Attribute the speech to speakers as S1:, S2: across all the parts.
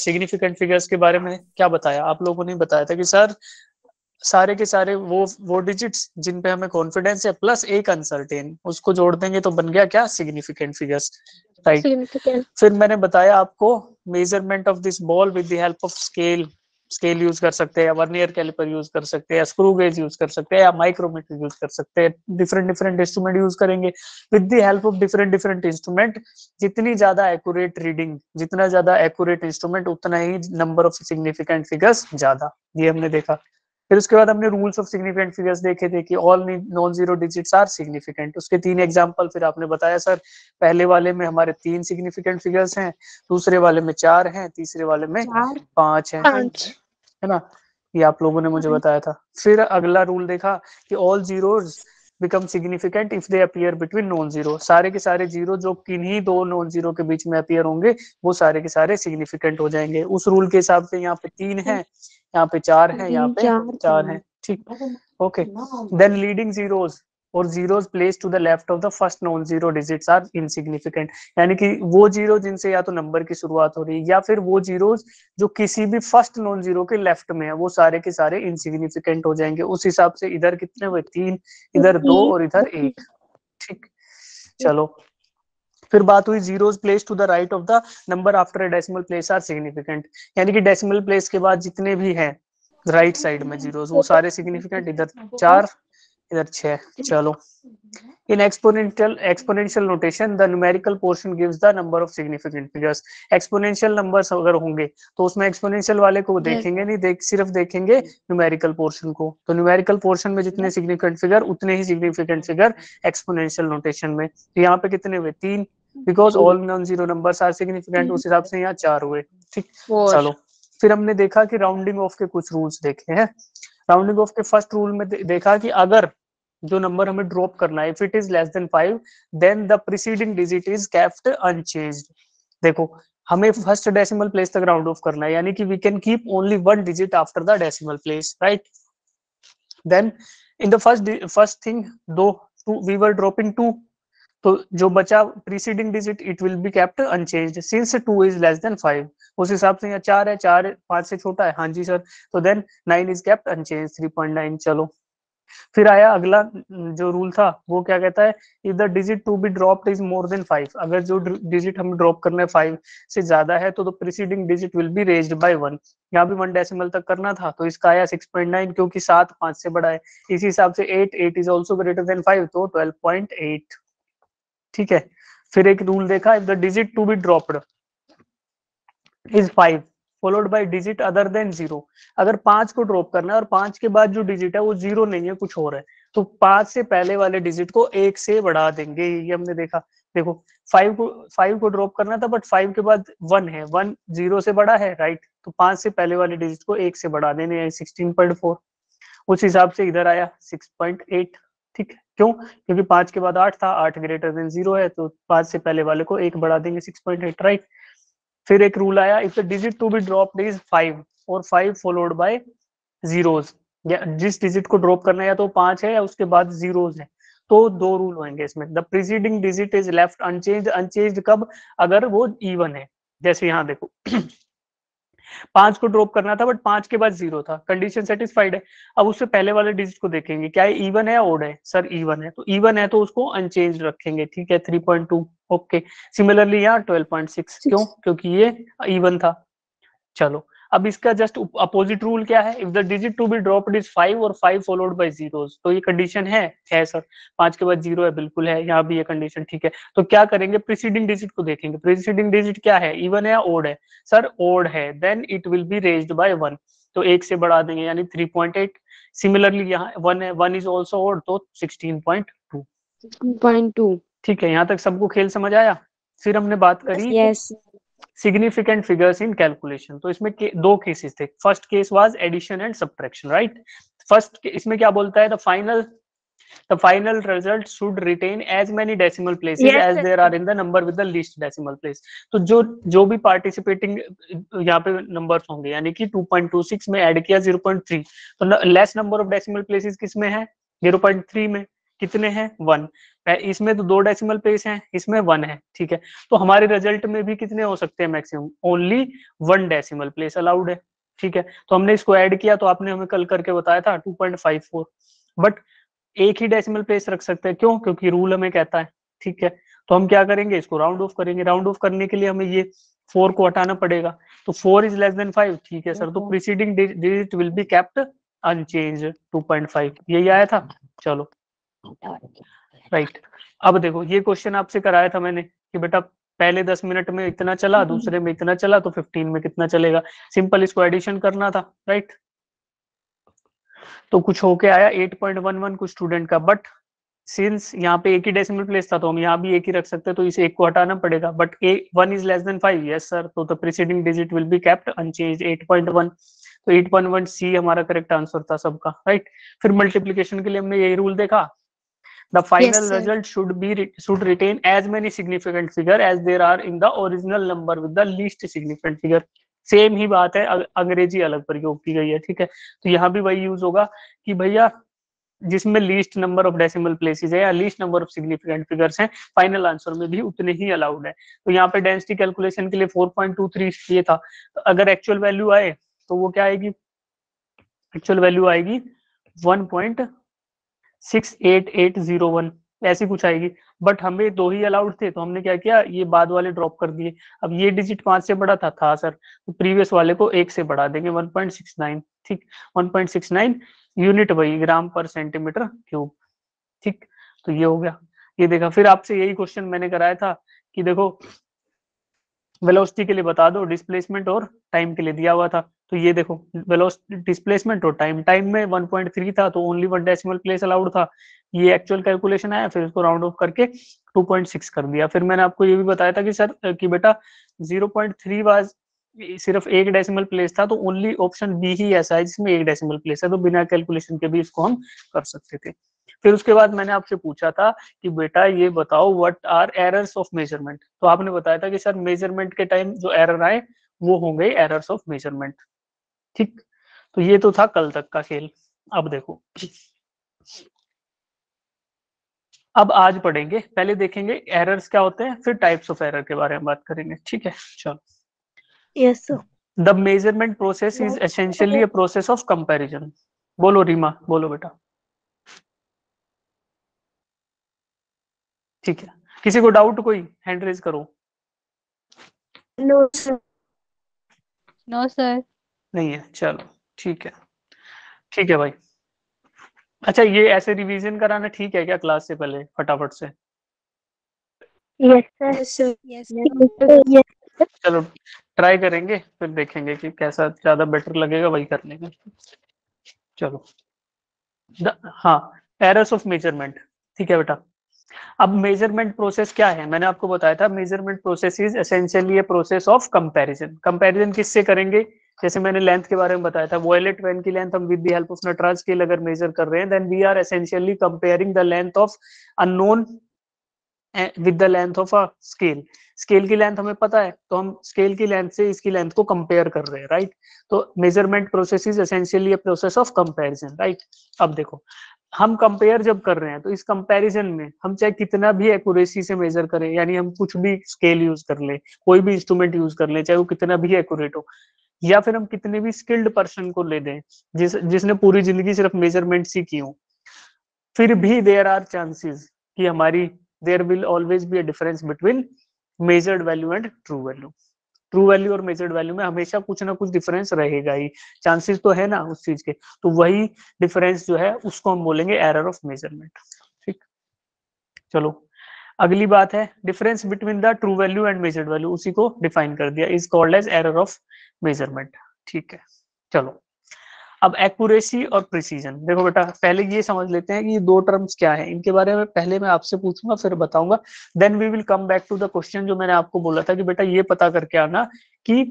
S1: Significant figures के बारे में क्या बताया, आप लोगों ने बताया था कि सर सारे के सारे वो डिजिट्स जिन पे हमें कॉन्फिडेंस है प्लस एक अनसर्टेन, उसको जोड़ देंगे तो बन गया क्या, सिग्निफिकेंट फिगर्स, राइट।
S2: सिग्निफिकेंट।
S1: फिर मैंने बताया आपको measurement of this ball with the help of scale, scale use कर सकते हैं, या वर्नियर कैलिपर यूज कर सकते हैं, या स्क्रू गेज यूज कर सकते हैं, या माइक्रोमीटर यूज कर सकते हैं, डिफरेंट डिफरेंट इंस्ट्रूमेंट यूज करेंगे। With the help of different different instrument, जितनी ज्यादा एक्यूरेट रीडिंग, जितना ज्यादा एक्यूरेट इंस्ट्रूमेंट, उतना ही नंबर ऑफ सिग्निफिकेंट फिगर्स ज्यादा, ये हमने देखा। फिर उसके बाद हमने रूल्स ऑफ सिग्निफिकेंट फिगर्स देखे थे कि all non zero digits are significant. उसके 3 एग्जांपल फिर आपने बताया सर, पहले वाले में हमारे 3 सिग्निफिकेंट फिगर्स हैं, दूसरे वाले में 4 हैं, तीसरे वाले में 5 हैं,
S2: 5।
S1: है ना, ये आप लोगों ने मुझे बताया था। फिर अगला रूल देखा कि all zeros become significant if they appear between non zero, सारे के सारे जीरो जो किन्हीं दो नॉन जीरो के बीच में अपीयर होंगे वो सारे के सारे सिग्निफिकेंट हो जाएंगे। उस रूल के हिसाब से यहाँ पे 3 है, यहाँ पे 4 है, यहाँ पे 4 है, ठीक, ओके। देन लीडिंग जीरोस और zeros place to the left of the first non zero digits are insignificant, यानी कि वो जीरो जिनसे या तो नंबर की शुरुआत हो रही है या फिर वो जीरोस जो किसी भी फर्स्ट नॉन जीरो के लेफ्ट में है, वो सारे के सारे इनसिग्निफिकेंट हो जाएंगे। उस हिसाब से इधर कितने हुए, 3, इधर 2 और इधर 1, ठीक। चलो, फिर बात हुई zeros place to the right of the number after a decimal place are significant, यानी कि डेसिमल प्लेस के बाद जितने भी हैं राइट साइड में जीरोस वो सारे सिग्निफिकेंट, इधर 4, इधर 6। चलो, in exponential notation the numerical portion gives the number of significant figures। exponential numbers अगर होंगे तो उसमें exponential वाले को देखेंगे नहीं, सिर्फ देखेंगे numerical portion को। तो numerical portion में जितने significant figure उतने ही significant figure exponential notation में। तो यहाँ पे कितने हुए, 3, because all non-zero numbers are significant, उस हिसाब से यहाँ 4 हुए, ठीक। चलो, फिर हमने देखा कि राउंडिंग ऑफ के कुछ रूल्स देखे हैं। राउंडिंग ऑफ के फर्स्ट रूल में देखा कि अगर जो नंबर हमें ड्रॉप करना है, if it is less than 5 then the preceding digit is kept unchanged. देखो, हमें फर्स्ट डेसिमल प्लेस तक राउंड ऑफ करना है, यानी कि we can keep only 1 digit after the decimal place, right. Then in the first thing though we were dropping 2, तो जो बचा preceding digit it will be kept unchanged since 2 is less than 5। उस हिसाब से यहाँ 4 है, 4 5 से छोटा है, हाँ जी सर, तो देन 9 इज केप्ट अनचेंज्ड 3.9। चलो, फिर आया अगला जो रूल था, वो क्या कहता है, if the digit to be dropped is more than 5, अगर जो डिजिट हमें ड्रॉप करना है 5 से ज्यादा है तो preceding digit will be raised by 1। यहाँ भी 1 डेसिमल तक करना था तो इसका आया 6.9, क्योंकि 7 5 से बड़ा है। इसी हिसाब से 8 इज ऑल्सो ग्रेटर देन 5, तो 12.8, ठीक है। फिर एक रूल देखा, if the digit to be dropped is 5 followed by digit other than 0, अगर 5 को ड्रॉप करना है और 5 के बाद जो डिजिट है वो 0 नहीं है, कुछ और है, तो 5 से पहले वाले डिजिट को 1 से बढ़ा देंगे, ये हमने देखा। देखो, 5 को ड्रॉप करना था बट 5 के बाद 1 है, 1 0 से बड़ा है, राइट, तो 5 से पहले वाले डिजिट को 1 से बढ़ा देने, 16.4। उस हिसाब से इधर आया 6.8, ठीक है। क्यों, क्योंकि 5 के बाद 8 था, 8 ग्रेटर देन 0 है, तो 5 से पहले वाले को 1 बढ़ा देंगे, 6.8, राइट। फिर एक रूल आया, if the digit to be dropped is 5 और 5 फॉलोड बाय जीरोस, या जिस डिजिट को ड्रॉप करना है या तो 5 है या उसके बाद जीरोस है, तो 2 रूल होंगे इसमें। The preceding digit is left unchanged, unchanged कब, अगर वो इवन है, जैसे यहाँ देखो 5 को ड्रॉप करना था बट 5 के बाद 0 था, कंडीशन सेटिस्फाइड है। अब उससे पहले वाले डिजिट को देखेंगे, क्या है, इवन है या ओड है, सर इवन है, तो इवन है तो उसको अनचेंज रखेंगे, ठीक है, 3.2, ओके। सिमिलरली यहाँ 12.6, क्यों, क्योंकि ये इवन था। चलो, अब इसका जस्ट अपोजिट रूल क्या है, if the digit to be dropped is 5 और 5 फॉलोड बाय जीरोस, तो ये कंडीशन है सर, 5 के बाद 0 है, बिल्कुल है, यहाँ भी ये कंडीशन ठीक है। तो क्या करेंगे, प्रीसीडिंग डिजिट को देखेंगे, प्रीसीडिंग डिजिट क्या है, इवन है या ओड है, सर ओड है, then it will be raised by 1, तो 1 से बढ़ा देंगे, यानी 3.8। सिमिलरली यहाँ 1 है, 1 इज ऑल्सो ओड, तो 16.2, ठीक है। यहाँ तक सबको खेल समझ आया। फिर हमने बात करी सिग्निफिकेंट फिगर्स इन कैलकुलेशन, तो इसमें दो केसेस थे। First case was addition and subtraction, right. First इसमें क्या बोलता है, the final result should retain as many decimal places as there are in the number with the least decimal place. तो जो भी पार्टिसिपेटिंग यहाँ पे नंबर्स होंगे, यानी कि 2.26 में ऐड किया 0.3, तो less number of decimal places किसमें है, 0.3 में, कितने हैं, 1, इसमें तो 2 डेसिमल प्लेस हैं, इसमें 1 है, ठीक है। तो हमारे रिजल्ट में भी कितने हो सकते हैं maximum, only 1 decimal place allowed है, ठीक है। तो हमने इसको ऐड किया तो आपने हमें कल करके बताया था 2.54, बट एक ही डेसिमल प्लेस रख सकते हैं, क्यों, क्योंकि रूल हमें कहता है, ठीक है। तो हम क्या करेंगे, इसको राउंड ऑफ करेंगे, राउंड ऑफ करने के लिए हमें ये 4 को हटाना पड़ेगा, तो 4 इज लेस देन 5, ठीक है सर। तो preceding digit will be kept unchange 2.5, यही आया था। चलो राइट। अब देखो ये क्वेश्चन आपसे कराया था मैंने कि बेटा पहले 10 मिनट में इतना चला, दूसरे में इतना चला, तो 15 में कितना चलेगा, सिंपल इसको एडिशन करना था, राइट। तो कुछ होके आया 8.11 कुछ स्टूडेंट का, बट सिंस यहाँ पे एक ही डेसिमल प्लेस था तो हम यहाँ भी एक ही रख सकते हैं, तो इस एक को हटाना पड़ेगा, but 1 is less than 5, yes sir. तो the preceding digit will be kept unchanged 8.1, तो 8.1 सी हमारा करेक्ट आंसर था सबका, राइट। फिर मल्टीप्लीकेशन के लिए हमने यही रूल देखा, the final result should retain as many significant figure as there are in the original number with the least significant figure। Same ही बात है, अंग्रेजी अलग प्रयोग की गई है, ठीक है। तो यहाँ भी वही यूज होगा कि भैया जिसमें least number of decimal places है या least number of significant figures हैं, फाइनल आंसर में भी उतने ही अलाउड है। तो यहाँ पे डेंसिटी कैलकुलेशन के लिए 4.23 ये था, तो अगर एक्चुअल वैल्यू आए तो वो क्या आएगी, एक्चुअल वैल्यू आएगी 1.68801 ऐसी कुछ आएगी, बट हमें 2 ही अलाउड थे, तो हमने क्या किया, ये बाद वाले ड्रॉप कर दिए। अब ये डिजिट 5 से बड़ा था सर, तो प्रीवियस वाले को 1 से बढ़ा देंगे 1.69, ठीक। 1.69 यूनिट वही ग्राम पर सेंटीमीटर क्यूब, ठीक। तो ये हो गया, ये देखा। फिर आपसे यही क्वेश्चन मैंने कराया था कि देखो वेलोसिटी के लिए बता दो, डिस्प्लेसमेंट और टाइम के लिए दिया हुआ था। तो ये देखो वेलोसिटी, डिस्प्लेसमेंट और टाइम में 1.3 था तो ओनली 1 डेसिमल प्लेस अलाउड था। ये एक्चुअल कैलकुलेशन आया, फिर इसको राउंड ऑफ करके 2.6 कर दिया। फिर मैंने आपको ये भी बताया था कि सर कि बेटा 0.3 वाज सिर्फ 1 डेसिमल प्लेस था, तो ओनली ऑप्शन बी ही ऐसा है जिसमें 1 डेसिमल प्लेस है, तो बिना कैलकुलेशन के भी इसको हम कर सकते थे। फिर उसके बाद मैंने आपसे पूछा था कि बेटा ये बताओ what are errors of measurement, तो आपने बताया था कि सर मेजरमेंट के टाइम जो एरर आए वो होंगे एरर्स ऑफ मेजरमेंट, ठीक। तो ये तो था कल तक का खेल। अब देखो अब आज पढ़ेंगे, पहले देखेंगे एरर्स क्या होते हैं, फिर टाइप्स ऑफ एरर के बारे में बात करेंगे, ठीक है। चलो,
S2: yes sir.
S1: The measurement process is essentially a process of comparison. बोलो रीमा, बोलो बेटा, ठीक है। किसी को डाउट, कोई हैंड रेज करो।
S2: No sir.
S3: No sir.
S1: नहीं है, चलो ठीक है, ठीक है भाई। अच्छा ये ऐसे रिवीजन कराना ठीक है क्या क्लास से पहले फटाफट से?
S2: Yes sir.
S3: यस
S1: चलो ट्राई करेंगे, फिर देखेंगे कि कैसा ज्यादा बेटर लगेगा, वही कर लेंगे। चलो हाँ, एरर्स ऑफ मेजरमेंट, ठीक है बेटा। अब मेजरमेंट प्रोसेस क्या है, मैंने आपको बताया था measurement process is essentially a process of comparison. Comparison किससे करेंगे, जैसे मैंने लेंथ के बारे में बताया था, वॉयलेट पेन की लेंथ हम with the help of Nataraj scale अगर मेजर कर रहे हैं, then we are essentially comparing the length of unknown with the length of a scale. Scale की लेंथ हमें पता है, तो हम स्केल की लेंथ से इसकी लेंथ को कंपेयर कर रहे हैं, राइट। तो measurement process is essentially a process of comparison, right. अब देखो हम कंपेयर जब कर रहे हैं तो इस कंपैरिजन में हम चाहे कितना भी एक्यूरेसी से मेजर करें, यानी हम कुछ भी स्केल यूज कर ले, कोई भी इंस्ट्रूमेंट यूज कर ले, चाहे वो कितना भी एक्यूरेट हो, या फिर हम कितने भी स्किल्ड पर्सन को ले दें जिसने पूरी जिंदगी सिर्फ मेजरमेंट्स ही की हो, फिर भी देयर आर चांसेस कि हमारी there will always be a difference between measured value and true value. True value और मेजर्ड वैल्यू में हमेशा कुछ ना कुछ डिफरेंस रहेगा ही, चांसेस तो है ना उस चीज के, तो वही डिफरेंस जो है उसको हम बोलेंगे एरर ऑफ मेजरमेंट, ठीक। चलो अगली बात है difference between the true value and measured value, उसी को डिफाइन कर दिया, is called as error of measurement, ठीक है। चलो अब एक्यूरेसी और प्रिसीजन, देखो बेटा पहले ये समझ लेते हैं कि ये 2 टर्म्स क्या है, इनके बारे में पहले मैं आपसे पूछूंगा फिर बताऊंगा, then we will come back to the question जो मैंने आपको बोला था कि बेटा ये पता करके आना कि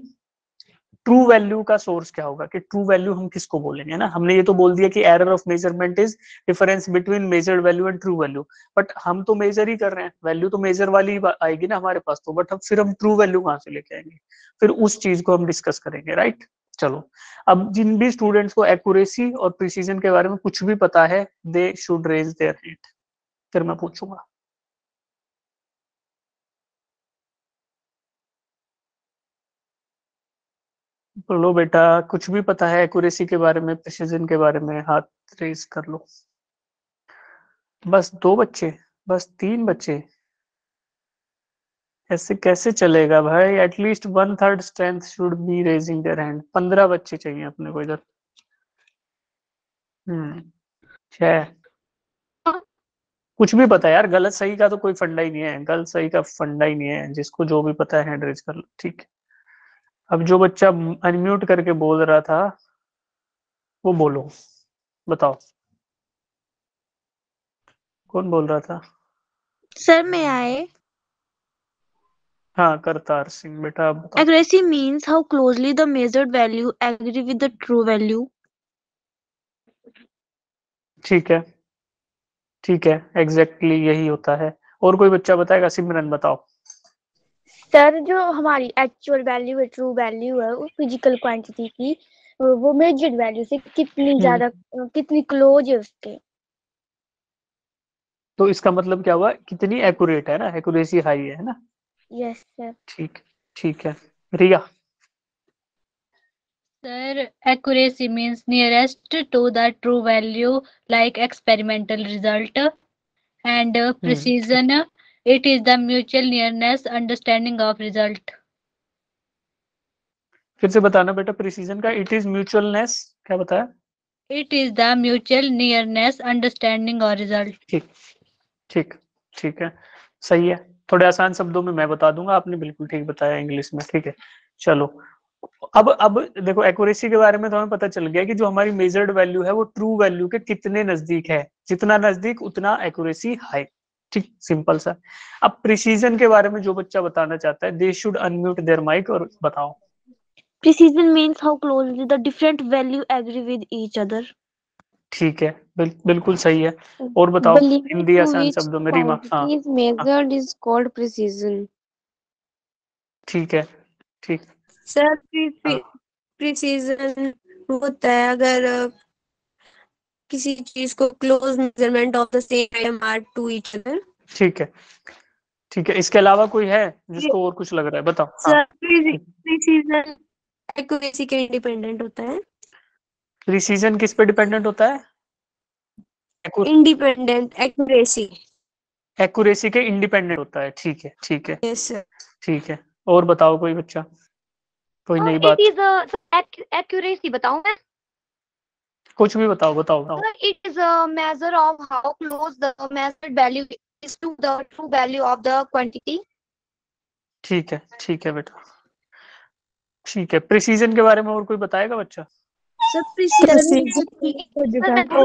S1: ट्रू वैल्यू का सोर्स क्या होगा, कि ट्रू वैल्यू हम किसको बोलेंगे ना। हमने ये तो बोल दिया कि error of measurement is difference between measured value and true value, but हम तो मेजर ही कर रहे हैं, वैल्यू तो मेजर वाली ही आएगी ना हमारे पास, तो बट फिर हम ट्रू वैल्यू कहाँ से लेके आएंगे, फिर उस चीज को हम डिस्कस करेंगे, राइट। चलो अब जिन भी स्टूडेंट्स को एक्यूरेसी और प्रिसीजन के बारे में कुछ भी पता है, they should raise their hand, फिर मैं पूछूंगा। लो बेटा, कुछ भी पता है एक्यूरेसी के बारे में, प्रिसिजन के बारे में, हाथ रेज कर लो। बस 2 बच्चे, बस 3 बच्चे, ऐसे कैसे चलेगा भाई? At least 1/3 strength should be raising their hand. 15 बच्चे चाहिए अपने को इधर। 6। कुछ भी पता है यार, गलत सही का तो कोई फंडा ही नहीं है, गलत सही का फंडा ही नहीं है, जिसको जो भी पता है हैंड रेज कर लो, ठीक है। अब जो बच्चा अनम्यूट करके बोल रहा था वो बोलो, बताओ कौन बोल रहा था?
S2: सर मैं आए।
S1: हाँ, करतार सिंह। बेटा आप बताओ।
S2: Accuracy means how closely the measured value agree with the true value.
S1: ठीक है, ठीक है, एग्जैक्टली यही होता है। और कोई बच्चा बताएगा? सिमरन बताओ।
S2: सर जो हमारी एक्चुअल वैल्यू है, ट्रू वैल्यू है उस फिजिकल क्वांटिटी की, वो मेजर्ड वैल्यू से कितनी ज्यादा, कितनी क्लोज है उसके।
S1: तो इसका मतलब क्या हुआ? कितनी एक्यूरेट है ना, एक्यूरेसी हाई है ना।
S2: Yes sir.
S1: ठीक, ठीक है। रिया।
S3: Sir, accuracy means nearest to the true value, like experimental result, and precision. It is the mutual nearness, understanding of result.
S1: फिर से बताना बेटा, प्रिसीजन का इट इज म्यूचुअलनेस, क्या बताया?
S3: It is the mutual nearness, understanding or result.
S1: ठीक, ठीक, ठीक है, सही है। थोड़े आसान शब्दों में मैं बता दूंगा, आपने बिल्कुल ठीक बताया इंग्लिश में, ठीक है। चलो, अब देखो, एक्यूरेसी के बारे में तो हमें पता चल गया कि जो हमारी मेजर्ड वैल्यू है वो ट्रू वैल्यू के कितने नजदीक है, जितना नजदीक उतना एक्यूरेसी हाई। ठीक, सिंपल सा। अब प्रिसीजन के बारे में जो बच्चा बताना चाहता है, they should unmute their mic और बताओ।
S2: Precision means how closely the different value agree with each other.
S1: ठीक है, बिल्कुल सही है। और बताओ
S4: The limit
S1: हिंदी
S4: to
S1: आसान
S4: which
S1: शब्दों में, रीमा। हाँ,
S4: quantity is
S1: हाँ,
S4: measured is called precision.
S1: ठीक है, ठीक।
S4: सर
S1: हाँ,
S4: प्रिसीजन होता है अगर किसी चीज को close measurement of the same item are to each other.
S1: ठीक है, ठीक है। इसके अलावा कोई है जिसको और कुछ लग रहा है? बताओ। हाँ,
S4: सर प्रिसीजन एक्यूरेसी के इंडिपेंडेंट होता है।
S1: प्रिसीजन किस पे डिपेंडेंट होता है?
S4: Independent accuracy.
S1: एक्यूरेसी के इंडिपेंडेंट होता है, ठीक है, ठीक है,
S4: यस सर।
S1: ठीक है। और बताओ कोई बच्चा, कोई नई
S5: इट
S1: बात,
S5: इज एक्यूरेसी बताऊं मैं?
S1: कुछ भी बताओ, बताओ, बताओ।
S5: It is a measure of how close the measured value is to the true value of the quantity.
S1: ठीक है, ठीक है बेटा, ठीक है। प्रिसीजन के बारे में और कोई बताएगा बच्चा?
S4: Sir
S2: Precision
S4: precision
S5: sir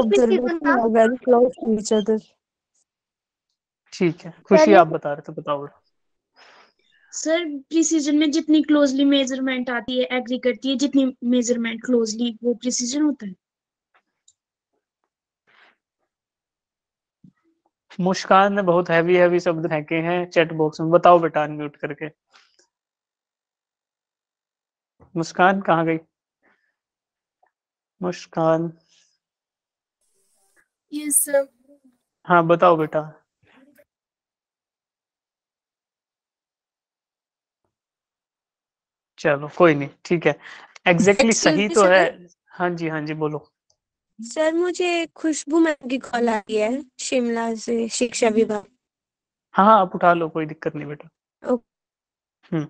S5: precision था।
S4: Very close to each other.
S1: ठीक है, खुशी
S2: सर
S1: आप बता रहे थे, बताओ बेटा।
S6: सर प्रिसीजन में जितनी क्लोजली मेजरमेंट आती है, एग्री करती है, जितनी मेजरमेंट क्लोजली, वो प्रिसीजन होता है।
S1: मुस्कान ने बहुत हैवी हैवी शब्द फेंके हैं चैट बॉक्स में, बताओ बेटा अनम्यूट करके। मुस्कान कहाँ गई? मुस्कान,
S6: यस सर।
S1: हाँ बताओ बेटा। चलो कोई नहीं, ठीक है, एग्जैक्टली
S4: एक्सक्यूज
S1: सही
S4: मी
S1: तो है।
S4: सर।
S1: हाँ जी, हाँ जी, बोलो।
S4: सर मुझे खुशबू मैम की कॉल आ रही है शिमला से, शिक्षा विभाग।
S1: हाँ हाँ, आप उठा लो, कोई दिक्कत नहीं बेटा।
S4: Okay.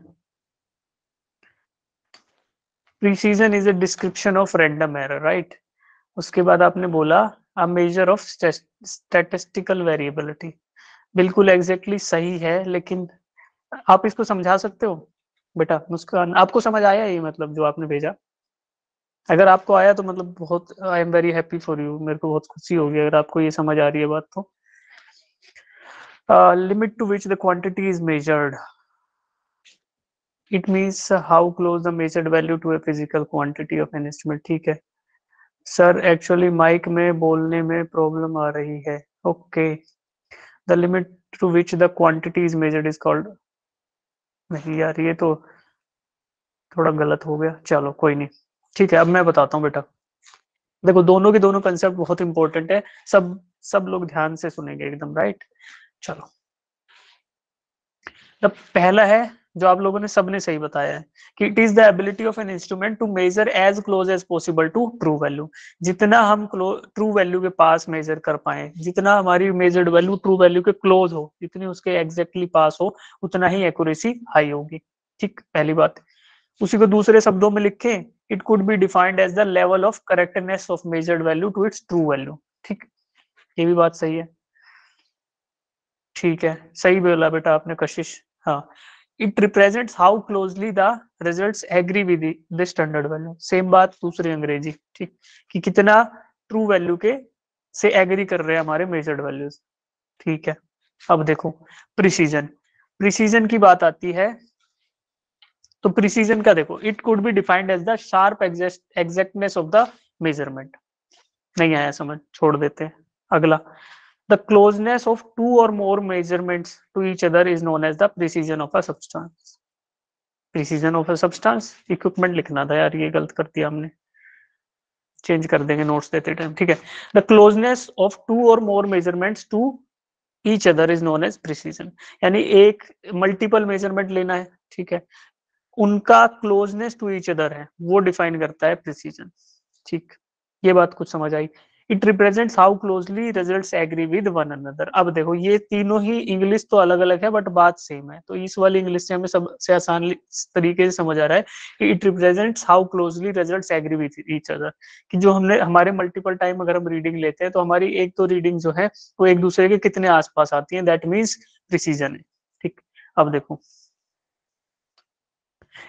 S1: Precision is a description of random error, right. उसके बाद आपने बोला अ मेजर ऑफ स्टैटिस्टिकल वेरिएबिलिटी। बिल्कुल एग्जैक्टली सही है, लेकिन आप इसको समझा सकते हो बेटा? मुस्कान, आपको समझ आया ये मतलब जो आपने भेजा? अगर आपको आया तो मतलब बहुत, I am very happy for you, मेरे को बहुत खुशी होगी अगर आपको ये समझ आ रही है बात तो। Limit to which the quantity is measured, it means how close the measured value to a physical quantity of an estimate. ठीक है सर, एक्चुअली माइक में बोलने में प्रॉब्लम आ रही है। Okay, the limit to which the quantity is measured is called, नहीं यार ये तो थोड़ा गलत हो गया, चलो कोई नहीं। ठीक है, अब मैं बताता हूँ बेटा। देखो, दोनों के दोनों कंसेप्ट बहुत इंपॉर्टेंट है, सब सब लोग ध्यान से सुनेंगे एकदम, राइट। चलो, अब पहला है जो आप लोगों ने सबने सही बताया है कि it is the ability of an instrument to measure as close as possible to true value. जितना हम ट्रू वैल्यू के पास मेजर कर पाए, जितना हमारी मेजर्ड वैल्यू ट्रू वैल्यू के क्लोज हो, जितनी उसके एग्जैक्टली पास हो, उतना ही एक्यूरेसी हाई होगी। ठीक, पहली बात। उसी को दूसरे शब्दों में लिखे, it could be defined as the level of correctness of measured value to its true value. ठीक, ये भी बात सही है। ठीक है, सही बोला बेटा आपने कशिश। हाँ, it represents how closely the results agree with the standard value. Same बात दूसरी अंग्रेजी। ठीक, कि कितना ट्रू वैल्यू के से एग्री कर रहे हैं हमारे मेजर्ड वैल्यूज। ठीक है, अब देखो प्रिसीजन। प्रिसीजन की बात आती है तो प्रिसीजन का देखो, it could be defined as the sharp exactness of the measurement. नहीं आया समझ, छोड़ देते हैं। अगला, the closeness of two or more measurements to each other is known as the precision of a substance. precision of a substance, equipment लिखना था यार, ये गलत कर दिया हमने, चेंज कर देंगे नोट्स देते टाइम। ठीक है, the closeness of two or more measurements to each other is known as precision। यानी एक मल्टीपल मेजरमेंट लेना है, ठीक है, उनका क्लोजनेस टू ईच अदर है, वो डिफाइन करता है प्रिसीजन। ठीक, ये बात कुछ समझ आई। It represents how closely results agree with one another. अब देखो ये तीनों ही इंग्लिश तो अलग अलग है बट बात सेम है, तो इस वाली इंग्लिश से हमें सबसे आसान तरीके से समझ आ रहा है कि it represents how closely results agree with each other. कि जो हमने हमारे मल्टीपल टाइम अगर हम रीडिंग लेते हैं तो हमारी एक तो रीडिंग जो है वो एक दूसरे के कितने आसपास आती है, दैट मीन्स प्रिसीजन है। ठीक, अब देखो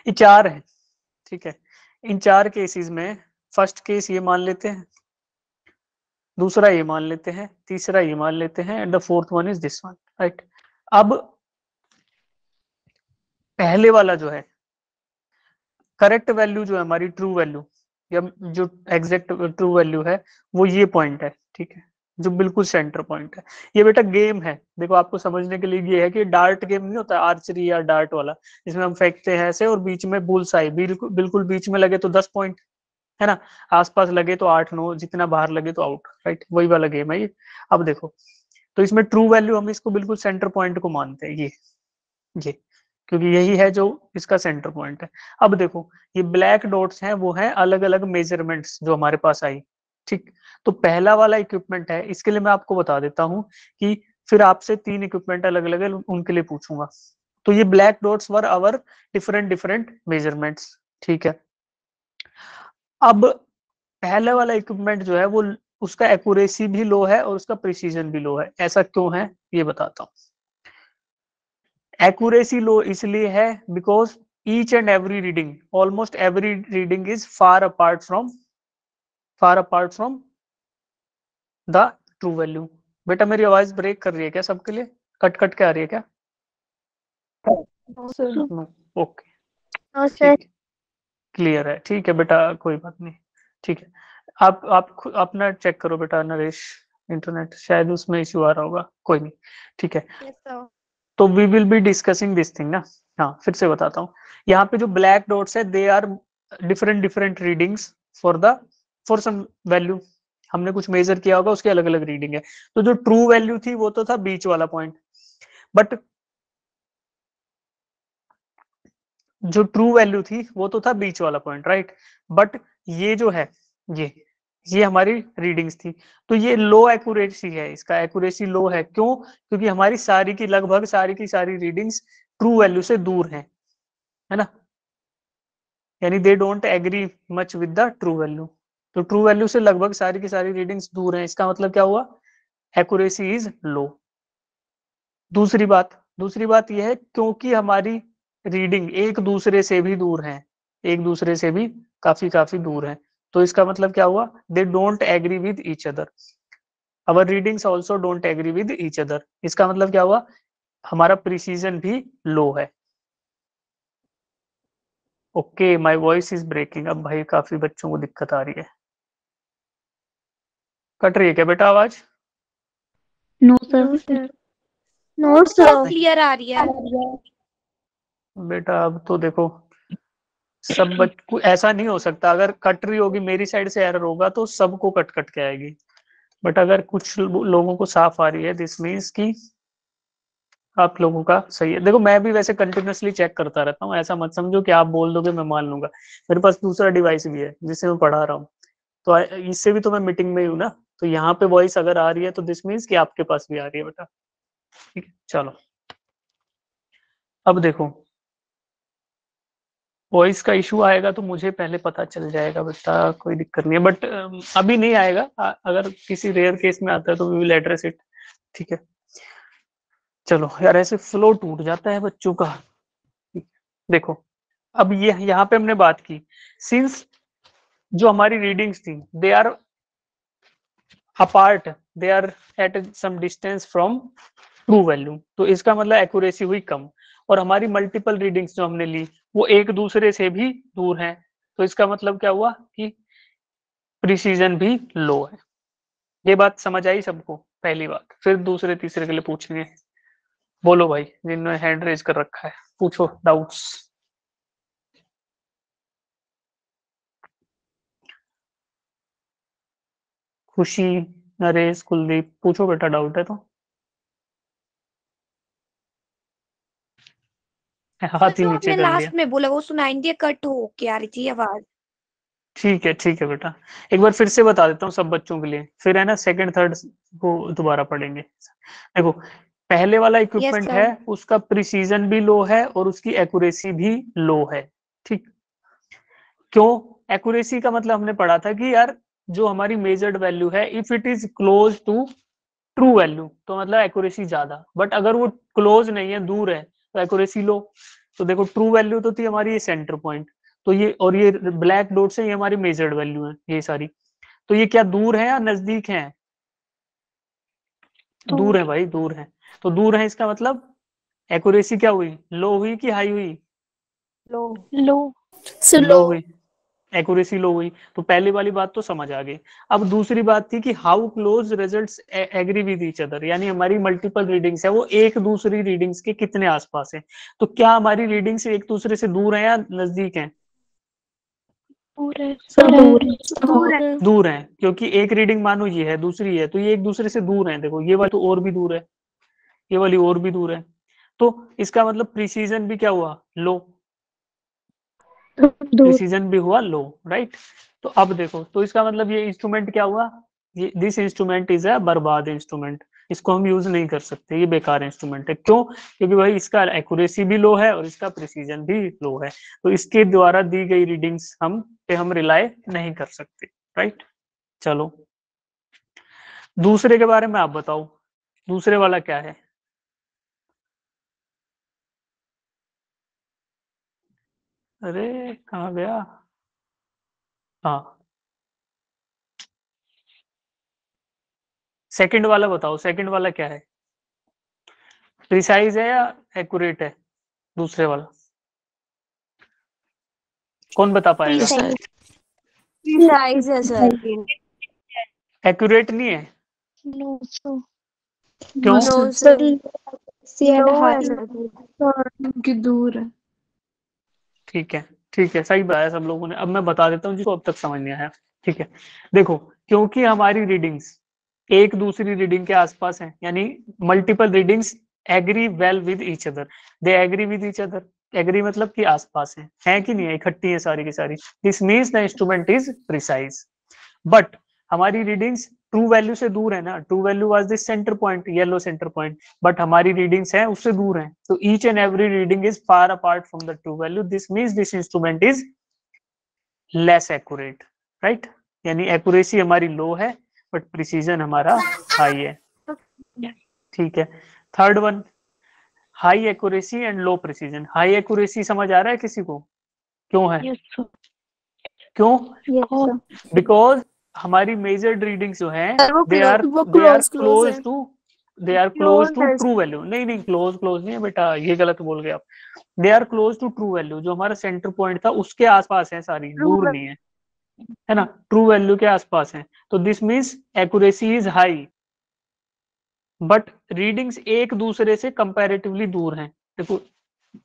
S1: ये चार है। ठीक है, इन चार केसेस में फर्स्ट केस ये मान लेते हैं, दूसरा ये मान लेते हैं, तीसरा ये मान लेते हैं, and the fourth one is this one, right. अब पहले वाला जो है करेक्ट वैल्यू जो है हमारी ट्रू वैल्यू या जो एग्जैक्ट ट्रू वैल्यू है वो ये पॉइंट है। ठीक है, जो बिल्कुल सेंटर पॉइंट है। ये बेटा गेम है, देखो आपको समझने के लिए ये है कि डार्ट गेम नहीं होता आर्चरी या डार्ट वाला, जिसमें हम फेंकते हैं ऐसे और बीच में बुल्सआई बिल्कुल बिल्कुल बीच में लगे तो 10 पॉइंट है ना, आसपास लगे तो 8-9, जितना बाहर लगे तो आउट, राइट। वही वाला गेम है ये। अब देखो, तो इसमें ट्रू वैल्यू हम इसको बिल्कुल सेंटर पॉइंट को मानते हैं, ये क्योंकि यही है जो इसका सेंटर पॉइंट है। अब देखो ये ब्लैक डॉट्स हैं, वो हैं अलग अलग मेजरमेंट्स जो हमारे पास आई। ठीक, तो पहला वाला इक्विपमेंट है, इसके लिए मैं आपको बता देता हूं कि फिर आपसे 3 इक्विपमेंट अलग अलग उनके लिए पूछूंगा। तो ये black dots were our different measurements. ठीक है, अब पहले वाला इक्विपमेंट जो है वो उसका एक्यूरेसी भी लो है और उसका प्रिसीजन भी लो है। ऐसा क्यों है ये बताता हूँ। एक्यूरेसी लो इसलिए है because each and every reading, almost every reading is far apart from the true value. बेटा मेरी आवाज ब्रेक कर रही है क्या सबके लिए, कट कट के आ रही है क्या? ओके, क्लियर है, ठीक है बेटा, कोई बात नहीं। ठीक है, आप अपना चेक करो बेटा नरेश, इंटरनेट शायद उसमें इश्यू आ रहा होगा, कोई नहीं। ठीक है, तो we will be discussing this thing ना। हाँ, फिर से बताता हूँ, यहाँ पे जो ब्लैक डॉट्स है they are different readings for some value. हमने कुछ मेजर किया होगा, उसकी अलग अलग रीडिंग है। तो जो ट्रू वैल्यू थी वो तो था बीच वाला पॉइंट, बट जो ट्रू वैल्यू थी वो तो था बीच वाला पॉइंट, राइट। बट ये जो है ये हमारी रीडिंग्स थी, तो ये लो एक्यूरेसी है, इसका एक्यूरेसी लो है। क्यों? क्योंकि हमारी सारी की लगभग सारी की सारी रीडिंग्स ट्रू वैल्यू से दूर हैं, है ना, यानी they don't agree much with the true value. तो ट्रू वैल्यू से लगभग सारी की सारी रीडिंग्स दूर हैं, इसका मतलब क्या हुआ, एक्यूरेसी इज लो। दूसरी बात यह है क्योंकि हमारी रीडिंग एक दूसरे से भी दूर है, एक दूसरे से भी काफी दूर है, तो इसका मतलब क्या हुआ, they don't agree with each other. Our readings also don't agree with each other. इसका मतलब क्या हुआ, हमारा प्रिसीजन भी लो है। Okay, my voice is breaking. अब भाई काफी बच्चों को दिक्कत आ रही है, कट रही है क्या बेटा आवाज?
S3: No sir,
S2: not sir
S4: clear आ रही है।
S1: बेटा अब तो देखो सब बच्चों ऐसा नहीं हो सकता, अगर कट रही होगी मेरी साइड से एरर होगा तो सबको कट कट के आएगी, बट अगर कुछ लोगों को साफ आ रही है दिस मीन्स कि आप लोगों का सही है। देखो मैं भी वैसे कंटिन्यूअसली चेक करता रहता हूँ, ऐसा मत समझो कि आप बोल दोगे मैं मान लूंगा। मेरे पास दूसरा डिवाइस भी है जिससे मैं पढ़ा रहा हूँ, तो इससे भी तो मैं मीटिंग में ही हूँ ना। तो यहाँ पे वॉइस अगर आ रही है तो दिस मीन्स कि आपके पास भी आ रही है बेटा। ठीक है, चलो अब देखो वॉइस का इशू आएगा तो मुझे पहले पता चल जाएगा बेटा, कोई दिक्कत नहीं है, बट अभी नहीं आएगा। अगर किसी रेयर केस में आता है तो वी विल एड्रेस इट। ठीक है, चलो यार ऐसे फ्लो टूट जाता है बच्चों का। देखो अब ये यहाँ पे हमने बात की, सिंस जो हमारी रीडिंग्स थी they are apart, they are at some distance from true value, तो इसका मतलब एक्यूरेसी हुई कम। और हमारी मल्टीपल रीडिंग्स जो हमने ली वो एक दूसरे से भी दूर हैं, तो इसका मतलब क्या हुआ कि प्रिसीजन भी लो है। ये बात समझ आई सबको? पहली बात, फिर दूसरे तीसरे के लिए पूछेंगे। बोलो भाई जिन्होंने हैंड रेज कर रखा है, पूछो डाउट्स। खुशी, नरेश, कुलदीप, पूछो बेटा, डाउट है तो। हाथ ही
S5: जो
S1: नीचे
S5: आपने
S1: कर लिया।
S5: लास्ट में बोला वो सुनाई नहीं दिया, कट हो के आ रही थी आवाज।
S1: ठीक है बेटा, एक बार फिर से बता देता हूँ सब बच्चों के लिए, फिर है ना सेकंड थर्ड को दोबारा पढ़ेंगे। देखो पहले वाला
S5: यस
S1: इक्विपमेंट है
S5: सर।
S1: उसका प्रिसीजन भी लो है और उसकी एक्यूरेसी भी लो है। ठीक, क्यों? एक्यूरेसी का मतलब हमने पढ़ा था कि यार जो हमारी मेजर्ड वैल्यू है if it is close to true value तो मतलब एक्यूरेसी ज्यादा, बट अगर वो क्लोज नहीं है, दूर है, तो एक्यूरेसी लो। तो देखो ट्रू वैल्यू तो थी हमारी ये सेंटर पॉइंट, तो ये और ये ब्लैक डॉट से ये हमारी मेजर्ड वैल्यू है ये सारी, तो ये क्या दूर है या नजदीक है? दूर है भाई, दूर है। तो दूर है इसका मतलब एक्यूरेसी क्या हुई, लो हुई कि हाई हुई?
S5: लो।
S2: लो।
S1: लो हुई, एक्यूरेसी लो हुई। तो पहली वाली बात तो समझ आ गई। अब दूसरी बात थी कि how close results agree with each other, यानी हमारी मल्टीपल रीडिंग्स है वो एक दूसरी रीडिंग्स के कितने आसपास है। तो क्या हमारी रीडिंग्स एक दूसरे से दूर है या नजदीक है?
S2: दूर है।
S6: दूर है।
S1: दूर है, क्योंकि एक रीडिंग मानो ये है दूसरी है, तो ये एक दूसरे से दूर है। देखो ये वाली तो और भी दूर है, ये वाली और भी दूर है, तो इसका मतलब प्रिसीजन भी क्या हुआ, लो।
S2: दूर।
S1: प्रिसीजन भी हुआ लो, राइट। तो अब देखो, तो इसका मतलब ये इंस्ट्रूमेंट क्या हुआ, ये दिस इंस्ट्रूमेंट इज अ बर्बाद इंस्ट्रूमेंट, इसको हम यूज नहीं कर सकते, ये बेकार इंस्ट्रूमेंट है। क्यों? क्योंकि भाई इसका एक्यूरेसी भी लो है और इसका प्रिसीजन भी लो है, तो इसके द्वारा दी गई रीडिंग्स हम रिलाय नहीं कर सकते, राइट। चलो दूसरे के बारे में आप बताओ, दूसरे वाला क्या है? अरे कहाँ गया? हाँ सेकंड वाला बताओ, सेकंड वाला क्या है? प्रिसाइज है या एक्यूरेट है दूसरे वाला? कौन बता पाएगा?
S4: प्रिसाइज है सर।
S1: एक्यूरेट नहीं है,
S2: नो सर।
S1: क्यों?
S4: No sir.
S2: एंड
S4: लो है
S2: हाई।
S4: सर।
S6: क्योंकि दूर है।
S1: ठीक है, ठीक है, सही बताया सब लोगों ने। अब मैं बता देता हूँ जिसको अब तक समझ नहीं आया। ठीक है, देखो क्योंकि हमारी रीडिंग्स एक दूसरी रीडिंग के आसपास है, यानी multiple readings agree well with each other, they agree with each other, agree मतलब कि आसपास है कि नहीं है, इकट्ठी है सारी की सारी, this means the instrument is precise. But हमारी रीडिंग्स ट्रू वैल्यू से दूर है ना, true value was this centre point, yellow centre point, but हमारी रीडिंग्स है उससे दूर है, तो each and every reading is far apart from the true value, this means this instrument is less accurate, right. यानी एक्यूरेसी हमारी लो है but precision हमारा हाई है। ठीक है, third one, high accuracy and low precision. High accuracy समझ आ रहा है किसी को? क्यों है?
S2: Yes sir.
S1: क्यों?
S2: Yes sir.
S1: बिकॉज हमारी मेजर्ड रीडिंग्स जो हैं
S4: सर
S1: दे आर
S4: वो
S1: क्लोज
S4: क्लोज है।
S1: To true value. नहीं नहीं, क्लोज नहीं है बेटा, ये गलत बोल गए आप। They are close to true value, जो हमारा सेंटर पॉइंट था उसके आसपास है सारी, दूर नहीं है ना, ट्रू वैल्यू के आसपास है, तो this means accuracy is high, but readings एक दूसरे से कंपैरेटिवली दूर हैं। देखो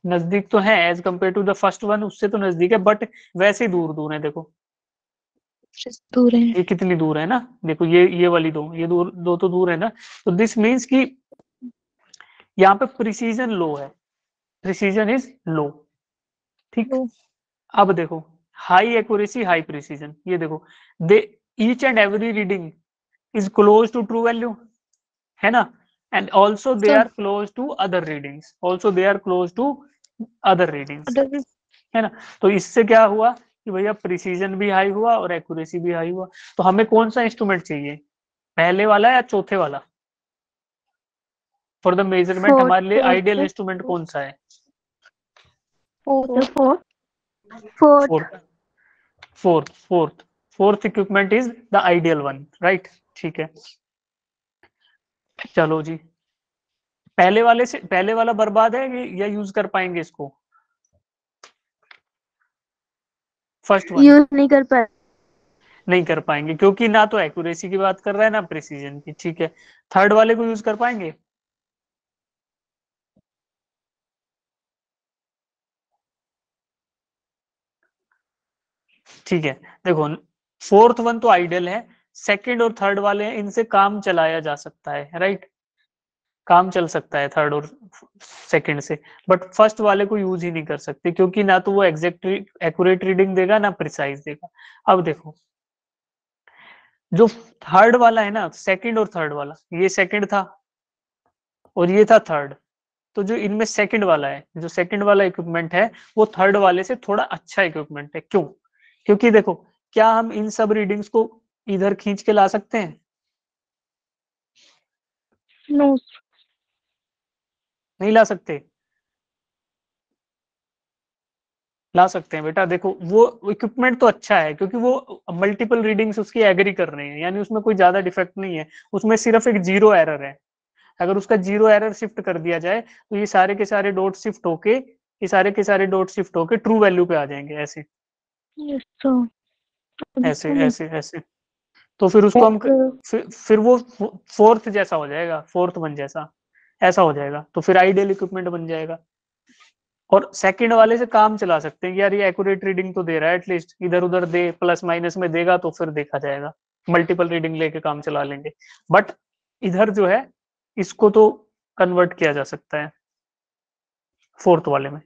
S1: नजदीक तो है as compare to the first one, उससे तो नजदीक है, बट वैसे दूर दूर है। देखो
S2: दूर है।
S1: ये कितनी दूर है ना, देखो ये वाली दो, ये दो तो दूर है ना, तो दिस मीन्स कि यहाँ पे प्रिसीजन लो है, प्रिसीजन इज लो। ठीक, अब देखो हाई एक्यूरेसी हाई प्रिसीजन, ये देखो they each and every reading is close to true value, है ना, and also they are close to other readings, also they are close to other readings, है ना। तो इससे क्या हुआ कि भैया प्रिसीजन भी हाई हुआ और एक्यूरेसी भी हाई हुआ। तो हमें कौन सा इंस्ट्रूमेंट चाहिए, पहले वाला या चौथे वाला? फॉर द मेजरमेंट हमारे लिए आइडियल इंस्ट्रूमेंट कौन सा है? Fourth, fourth equipment is the ideal one, right. ठीक है, चलो जी, पहले वाले से पहले वाला बर्बाद है या यूज कर पाएंगे इसको? फर्स्ट वन
S2: यूज नहीं कर पाए।
S1: नहीं कर पाएंगे क्योंकि ना तो एक्यूरेसी की बात कर रहा है ना प्रिसीजन की। ठीक है, थर्ड वाले को यूज कर पाएंगे? ठीक है, देखो फोर्थ वन तो आइडियल है, सेकंड और थर्ड वाले हैं, इनसे काम चलाया जा सकता है, राइट, काम चल सकता है थर्ड और सेकंड से, बट फर्स्ट वाले को यूज ही नहीं कर सकते क्योंकि ना तो वो एग्जैक्ट एक्यूरेट रीडिंग देगा ना प्रिसाइज देगा। अब देखो जो थर्ड वाला है ना, सेकंड और थर्ड वाला, ये सेकंड था और ये था थर्ड, तो जो इनमें सेकंड वाला है, जो सेकंड वाला इक्विपमेंट है वो थर्ड वाले से थोड़ा अच्छा इक्विपमेंट है। क्यों? क्योंकि देखो क्या हम इन सब रीडिंग्स को इधर खींच के ला सकते हैं?
S2: नो,
S1: नहीं ला सकते। ला सकते हैं बेटा, देखो वो इक्विपमेंट तो अच्छा है क्योंकि वो मल्टीपल रीडिंग्स उसकी एग्री कर रहे हैं, यानी उसमें कोई ज्यादा डिफेक्ट नहीं है, उसमें सिर्फ एक जीरो एरर है। अगर उसका जीरो एरर शिफ्ट कर दिया जाए तो ये सारे के सारे डॉट शिफ्ट होके, ये सारे के सारे डॉट शिफ्ट होके ट्रू वैल्यू पे आ जाएंगे, ऐसे ऐसे ऐसे ऐसे। तो फिर उसको हम फिर वो फोर्थ जैसा हो जाएगा, फोर्थ वन जैसा ऐसा हो जाएगा, तो फिर आइडियल इक्विपमेंट बन जाएगा। और सेकंड वाले से काम चला सकते हैं कि यार ये एक्यूरेट रीडिंग तो दे रहा है, एटलीस्ट इधर उधर दे प्लस माइनस में देगा तो फिर देखा जाएगा, मल्टीपल रीडिंग लेके काम चला लेंगे। बट इधर जो है इसको तो कन्वर्ट किया जा सकता है फोर्थ वाले में।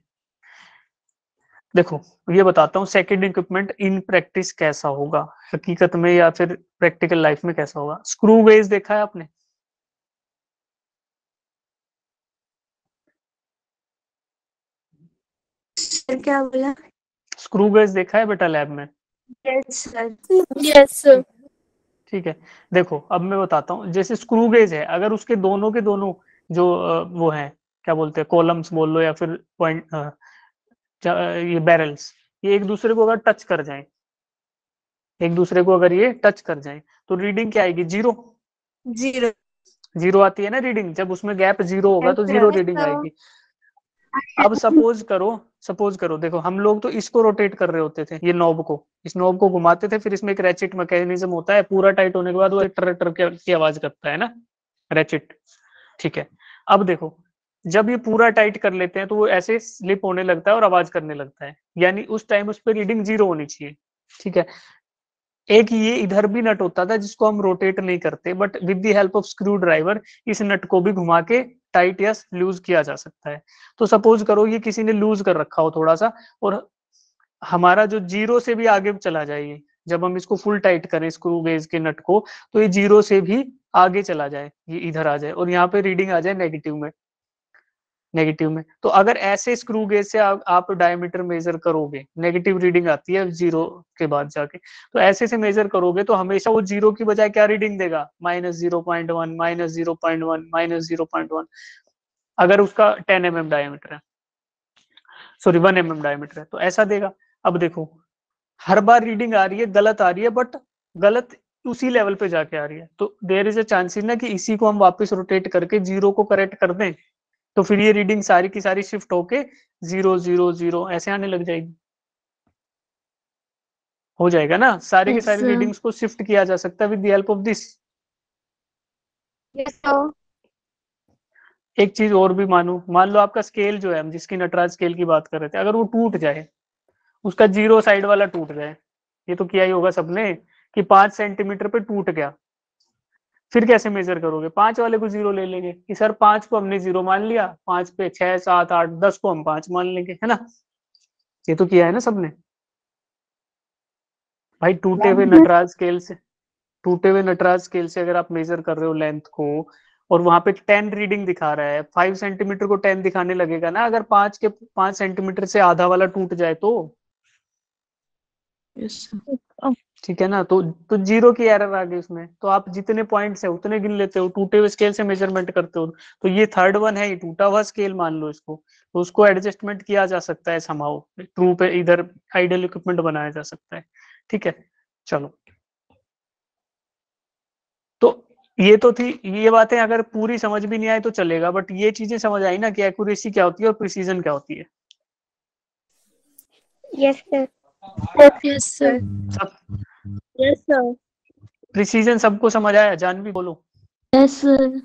S1: देखो ये बताता हूँ सेकंड इक्विपमेंट इन प्रैक्टिस कैसा होगा, हकीकत में या फिर प्रैक्टिकल लाइफ में कैसा होगा। स्क्रू गेज देखा है आपने?
S4: सर क्या बोला?
S1: स्क्रू गेज देखा है बेटा लैब में?
S4: Yes sir.
S2: Yes sir.
S1: ठीक है, देखो अब मैं बताता हूँ, जैसे स्क्रू गेज है, अगर उसके दोनों के दोनों जो वो है क्या बोलते हैं, कॉलम्स बोल लो या फिर पॉइंट, ये बैरल्स, ये एक दूसरे को अगर टच कर जाए, एक दूसरे को अगर ये टच कर जाए तो रीडिंग क्या आएगी? जीरो।
S4: जीरो।
S1: जीरो आती है ना रीडिंग, जब उसमें गैप जीरो होगा तो जीरो रीडिंग आएगी। अब सपोज करो देखो हम लोग तो इसको रोटेट कर रहे होते थे, ये नॉब को, इस नॉब को घुमाते थे, फिर इसमें एक रैचेट मैकेनिज्म होता है, पूरा टाइट होने के बाद वो टर टर की आवाज करता है ना, रैचेट। ठीक है, अब देखो जब ये पूरा टाइट कर लेते हैं तो वो ऐसे स्लिप होने लगता है और आवाज करने लगता है, यानी उस टाइम उस पर रीडिंग जीरो होनी चाहिए। ठीक है, एक ये इधर भी नट होता था जिसको हम रोटेट नहीं करते, but with the help of screw driver इस नट को भी घुमा के टाइट या लूज किया जा सकता है। तो सपोज करो ये किसी ने लूज कर रखा हो थोड़ा सा, और हमारा जो जीरो से भी आगे चला जाए, जब हम इसको फुल टाइट करें स्क्रू गेज के नट को, तो ये जीरो से भी आगे चला जाए, ये इधर आ जाए और यहाँ पे रीडिंग आ जाए नेगेटिव में, नेगेटिव में। तो अगर ऐसे स्क्रू गेज से आप डायमीटर मेजर करोगे, नेगेटिव रीडिंग आती है जीरो के बाद जाके, तो ऐसे से मेजर करोगे तो हमेशा वो जीरो की बजाय क्या रीडिंग देगा? -0.1, -0.1, -0.1, अगर उसका 10 mm डायमीटर है, सॉरी 1 mm डायमीटर है तो ऐसा देगा। अब देखो हर बार रीडिंग आ रही है, गलत आ रही है, बट गलत उसी लेवल पे जाके आ रही है, तो देयर इज अ चांसेस ना कि इसी को हम वापस रोटेट करके जीरो को करेक्ट कर दें, तो फिर ये रीडिंग सारी की सारी शिफ्ट होके 0 0 0 ऐसे आने लग जाएगी। हो जाएगा ना, सारे के सारे रीडिंग्स को शिफ्ट किया जा सकता है with the help of this.
S5: Yes sir.
S1: एक चीज और भी मान लो आपका स्केल जो है, हम जिसकी नटराज स्केल की बात कर रहे थे, अगर वो टूट जाए, उसका जीरो साइड वाला टूट जाए, ये तो किया ही होगा सबने कि 5 सेंटीमीटर पे टूट गया, फिर कैसे मेजर करोगे? 5 वाले को 0 ले लेंगे कि सर 5 को हमने 0 मान लिया, 5 पे 6 7 8 10 को हम 5 मान लेंगे, है ना? ये तो किया है ना सबने भाई। टूटे हुए नटराज स्केल से अगर आप मेजर कर रहे हो लेंथ को और वहां पे 10 रीडिंग दिखा रहा है, 5 सेंटीमीटर को 10 दिखाने लगेगा ना अगर 5 सेंटीमीटर से आधा वाला टूट जाए तो। ठीक है ना? तो 0 की एरर आ गई उसमें। तो आप जितने पॉइंट्स है उतने गिन लेते हो, टूटे हुए स्केल से मेजरमेंट करते हो। तो ये थर्ड वन है, ये टूटा हुआ स्केल मान लो इसको, तो उसको एडजस्टमेंट किया जा सकता है समहाउ, ट्रू पे इधर आइडियल इक्विपमेंट बनाया जा सकता है। ठीक है, चलो। तो ये तो थी, ये बातें अगर पूरी समझ भी नहीं आए तो चलेगा, बट ये चीजें समझ आई ना कि एक्यूरेसी क्या होती है और प्रिसीजन क्या होती है।
S2: Yes sir.
S6: Yes sir.
S1: सब
S2: यस सर।
S1: प्रिसीजन सबको समझ आया? जानवी बोलो।
S6: Yes sir.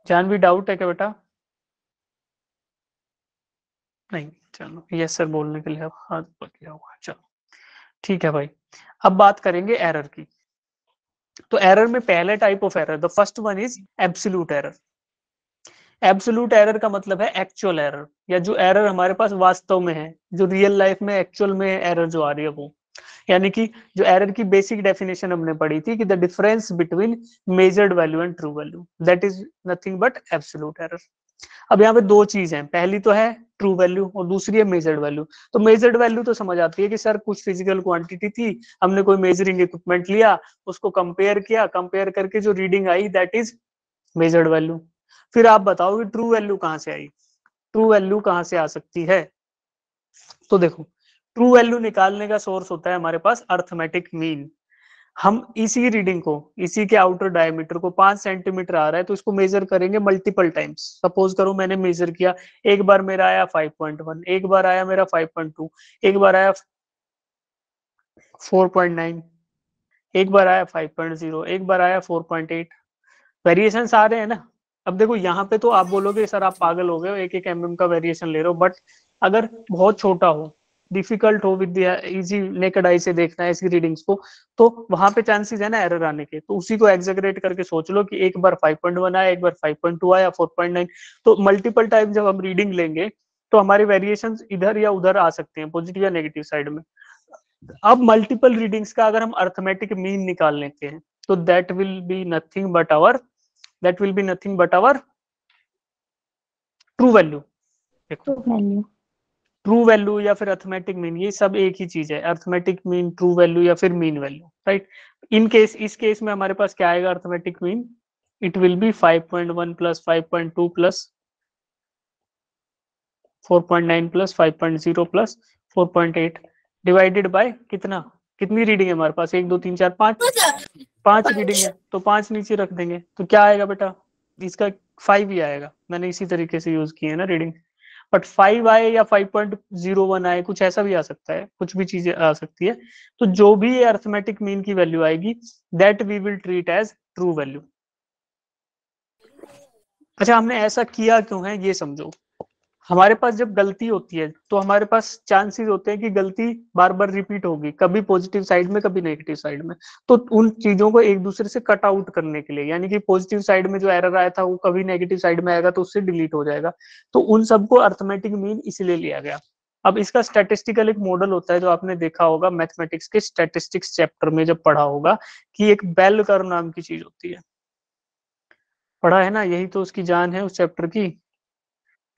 S1: जानवी डाउट है क्या बेटा? नहीं, चलो यस सर बोलने के लिए अब हाथ ऊपर किया हुआ। चलो ठीक है भाई। अब बात करेंगे एरर की। तो एरर में पहले type of error, the first one is absolute error. Absolute error का मतलब है एक्चुअल एरर, या जो एरर हमारे पास वास्तव में है, जो रियल लाइफ में एक्चुअल में एरर जो आ रही है वो। यानी कि जो एरर की बेसिक डेफिनेशन हमने पढ़ी थी कि the difference between measured value and true value, that is nothing but absolute error. अब यहाँ पे दो चीज हैं, पहली तो है ट्रू वैल्यू और दूसरी है मेजर्ड वैल्यू। तो मेजर्ड वैल्यू तो समझ आती है कि सर कुछ फिजिकल क्वांटिटी थी, हमने कोई मेजरिंग इक्विपमेंट लिया, उसको कंपेयर किया, कंपेयर करके जो reading I that is measured value. फिर आप बताओ कि ट्रू वैल्यू कहाँ से आई? ट्रू वैल्यू कहाँ से आ सकती है? तो देखो, ट्रू वैल्यू निकालने का सोर्स होता है हमारे पास अर्थमेटिक मीन। हम इसी रीडिंग को, इसी के आउटर डायमीटर को 5 सेंटीमीटर आ रहा है तो इसको मेजर करेंगे मल्टीपल टाइम्स। सपोज करो मैंने मेजर किया, एक बार मेरा आया 5.1, एक बार आया मेरा 5.2, एक बार आया 4.9, एक बार आया 5.0, एक बार आया 4.8। वेरिएशन आ रहे हैं ना। अब देखो यहाँ पे तो आप बोलोगे सर आप पागल हो गए हो, एक एक mm का वेरिएशन ले रहे हो, बट अगर बहुत छोटा हो, डिफिकल्ट हो, विद इजी नेकेड आई से देखना है इसकी रीडिंग्स को, तो वहां पे चांसेस है ना एरर आने के। तो उसी को एग्जेगरेट करके सोच लो कि एक बार 5.1 आया, एक बार 5.2 आया, 4.9। तो मल्टीपल टाइम जब हम रीडिंग लेंगे तो हमारे वेरिएशन इधर या उधर आ सकते हैं, पॉजिटिव या नेगेटिव साइड में। अब मल्टीपल रीडिंग्स का अगर हम अर्थमेटिक मीन निकाल लेते हैं तो that will be nothing but our true value. देखो, ट्रू वैल्यू या फिर अर्थमेटिक मीन, ये सब एक ही चीज है। अर्थमेटिक मीन, ट्रू वैल्यू या फिर mean value, right? In case, इस केस में हमारे पास क्या आएगा arithmetic mean? It will B 5.1 plus 5.2 plus 4.9 plus 5.0 plus 4.8 divided by कितना, कितनी रीडिंग है हमारे पास? 1 2 3 4 5 रीडिंग है, तो 5 नीचे रख देंगे तो क्या आएगा बेटा? इसका 5 ही आएगा। मैंने इसी तरीके से यूज किए है ना रीडिंग। बट 5 आए या 5.01 आए, कुछ ऐसा भी आ सकता है, कुछ भी चीजें आ सकती है। तो जो भी ये अर्थमेटिक मीन की वैल्यू आएगी that we will treat as true value. अच्छा, हमने ऐसा किया क्यों है ये समझो। हमारे पास जब गलती होती है तो हमारे पास चांसेस होते हैं कि गलती बार बार रिपीट होगी, कभी पॉजिटिव साइड में कभी नेगेटिव साइड में। तो उन चीजों को एक दूसरे से कट आउट करने के लिए, यानी कि पॉजिटिव साइड में जो एरर आया था वो कभी नेगेटिव साइड में आएगा तो उससे डिलीट हो जाएगा। तो उन सबको अर्थमेटिक मीन इसलिए लिया गया। अब इसका स्टैटिस्टिकल एक मॉडल होता है जो आपने देखा होगा मैथमेटिक्स के स्टैटिस्टिक्स चैप्टर में जब पढ़ा होगा, कि एक बेल कर्व नाम की चीज होती है। पढ़ा है ना? यही तो उसकी जान है उस चैप्टर की।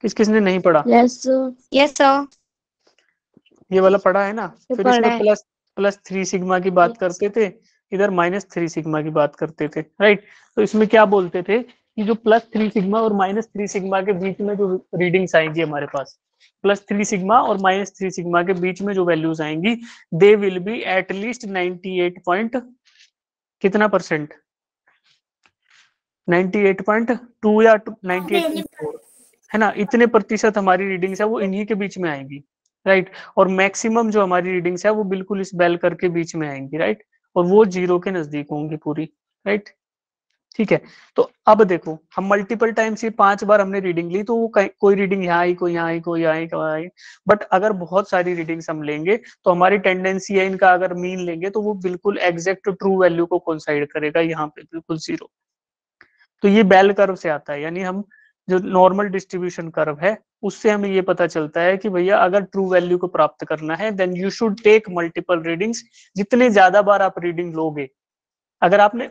S1: किस किसने नहीं पढ़ा?
S6: Yes sir.
S5: Yes sir.
S1: ये वाला पढ़ा है ना? फिर
S2: पढ़ा
S1: इसमें
S2: है।
S1: प्लस 3 सिग्मा की बात करते थे, इधर -3 सिग्मा की बात करते थे, राइट? तो इसमें क्या बोलते थे कि जो +3 सिग्मा और -3 सिग्मा के बीच में जो रीडिंग्स आएंगी हमारे पास, +3 सिग्मा और -3 सिग्मा के बीच में जो वैल्यूज आएंगी, they will be at least 98 point कितना परसेंट, 98.2 या 98.4, है ना? इतने प्रतिशत हमारी रीडिंग्स है वो इन्हीं के बीच में आएंगी, राइट? और मैक्सिमम जो हमारी रीडिंग्स है वो बिल्कुल इस बेल कर्व के बीच में आएंगी, राइट? और वो 0 के नजदीक होंगी पूरी, राइट? ठीक है। तो अब देखो हम मल्टीपल टाइम्स ये 5 बार हमने रीडिंग ली, तो वो कोई रीडिंग यहाँ आई, कोई यहाँ आई, कोई यहाँ आई, कोई यहाँ आई। बट अगर बहुत सारी रीडिंग्स हम लेंगे तो हमारी टेंडेंसी है, इनका अगर मीन लेंगे तो वो बिल्कुल एग्जैक्ट ट्रू वैल्यू को कोइंसाइड करेगा, यहाँ पे बिल्कुल 0। तो ये बेल कर्व से आता है, यानी हम जो नॉर्मल डिस्ट्रीब्यूशन कर्व है उससे हमें ये पता चलता है कि भैया अगर ट्रू वैल्यू को प्राप्त करना है then you should take multiple readings. जितने ज्यादा बार आप रीडिंग लोगे, अगर आपने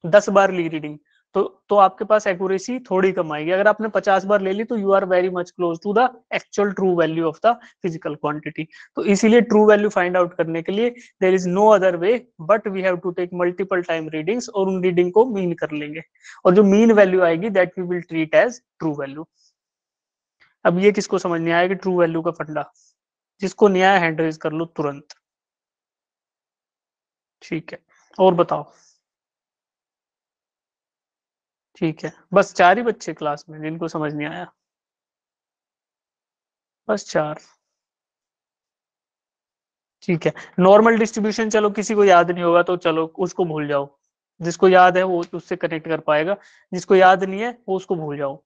S1: 10 बार ली रीडिंग तो आपके पास एक्यूरेसी थोड़ी कम आएगी। अगर आपने 50 बार ले ली तो you are very much close to the actual true value of the physical quantity. तो इसीलिए ट्रू वैल्यू फाइंड आउट करने के लिए there is no other way but we have to take multiple time readings, और उन reading को mean कर लेंगे, और जो मीन वैल्यू आएगी that we will treat as true value. अब ये किसको समझ नहीं आया कि ट्रू वैल्यू का फंडा? जिसको नहीं आया हैंड रेज कर लो तुरंत। ठीक है, और बताओ। ठीक है, बस 4 ही बच्चे क्लास में जिनको समझ नहीं आया, बस 4। ठीक है, नॉर्मल डिस्ट्रीब्यूशन चलो किसी को याद नहीं होगा तो चलो उसको भूल जाओ, जिसको याद है वो उससे कनेक्ट कर पाएगा, जिसको याद नहीं है वो उसको भूल जाओ।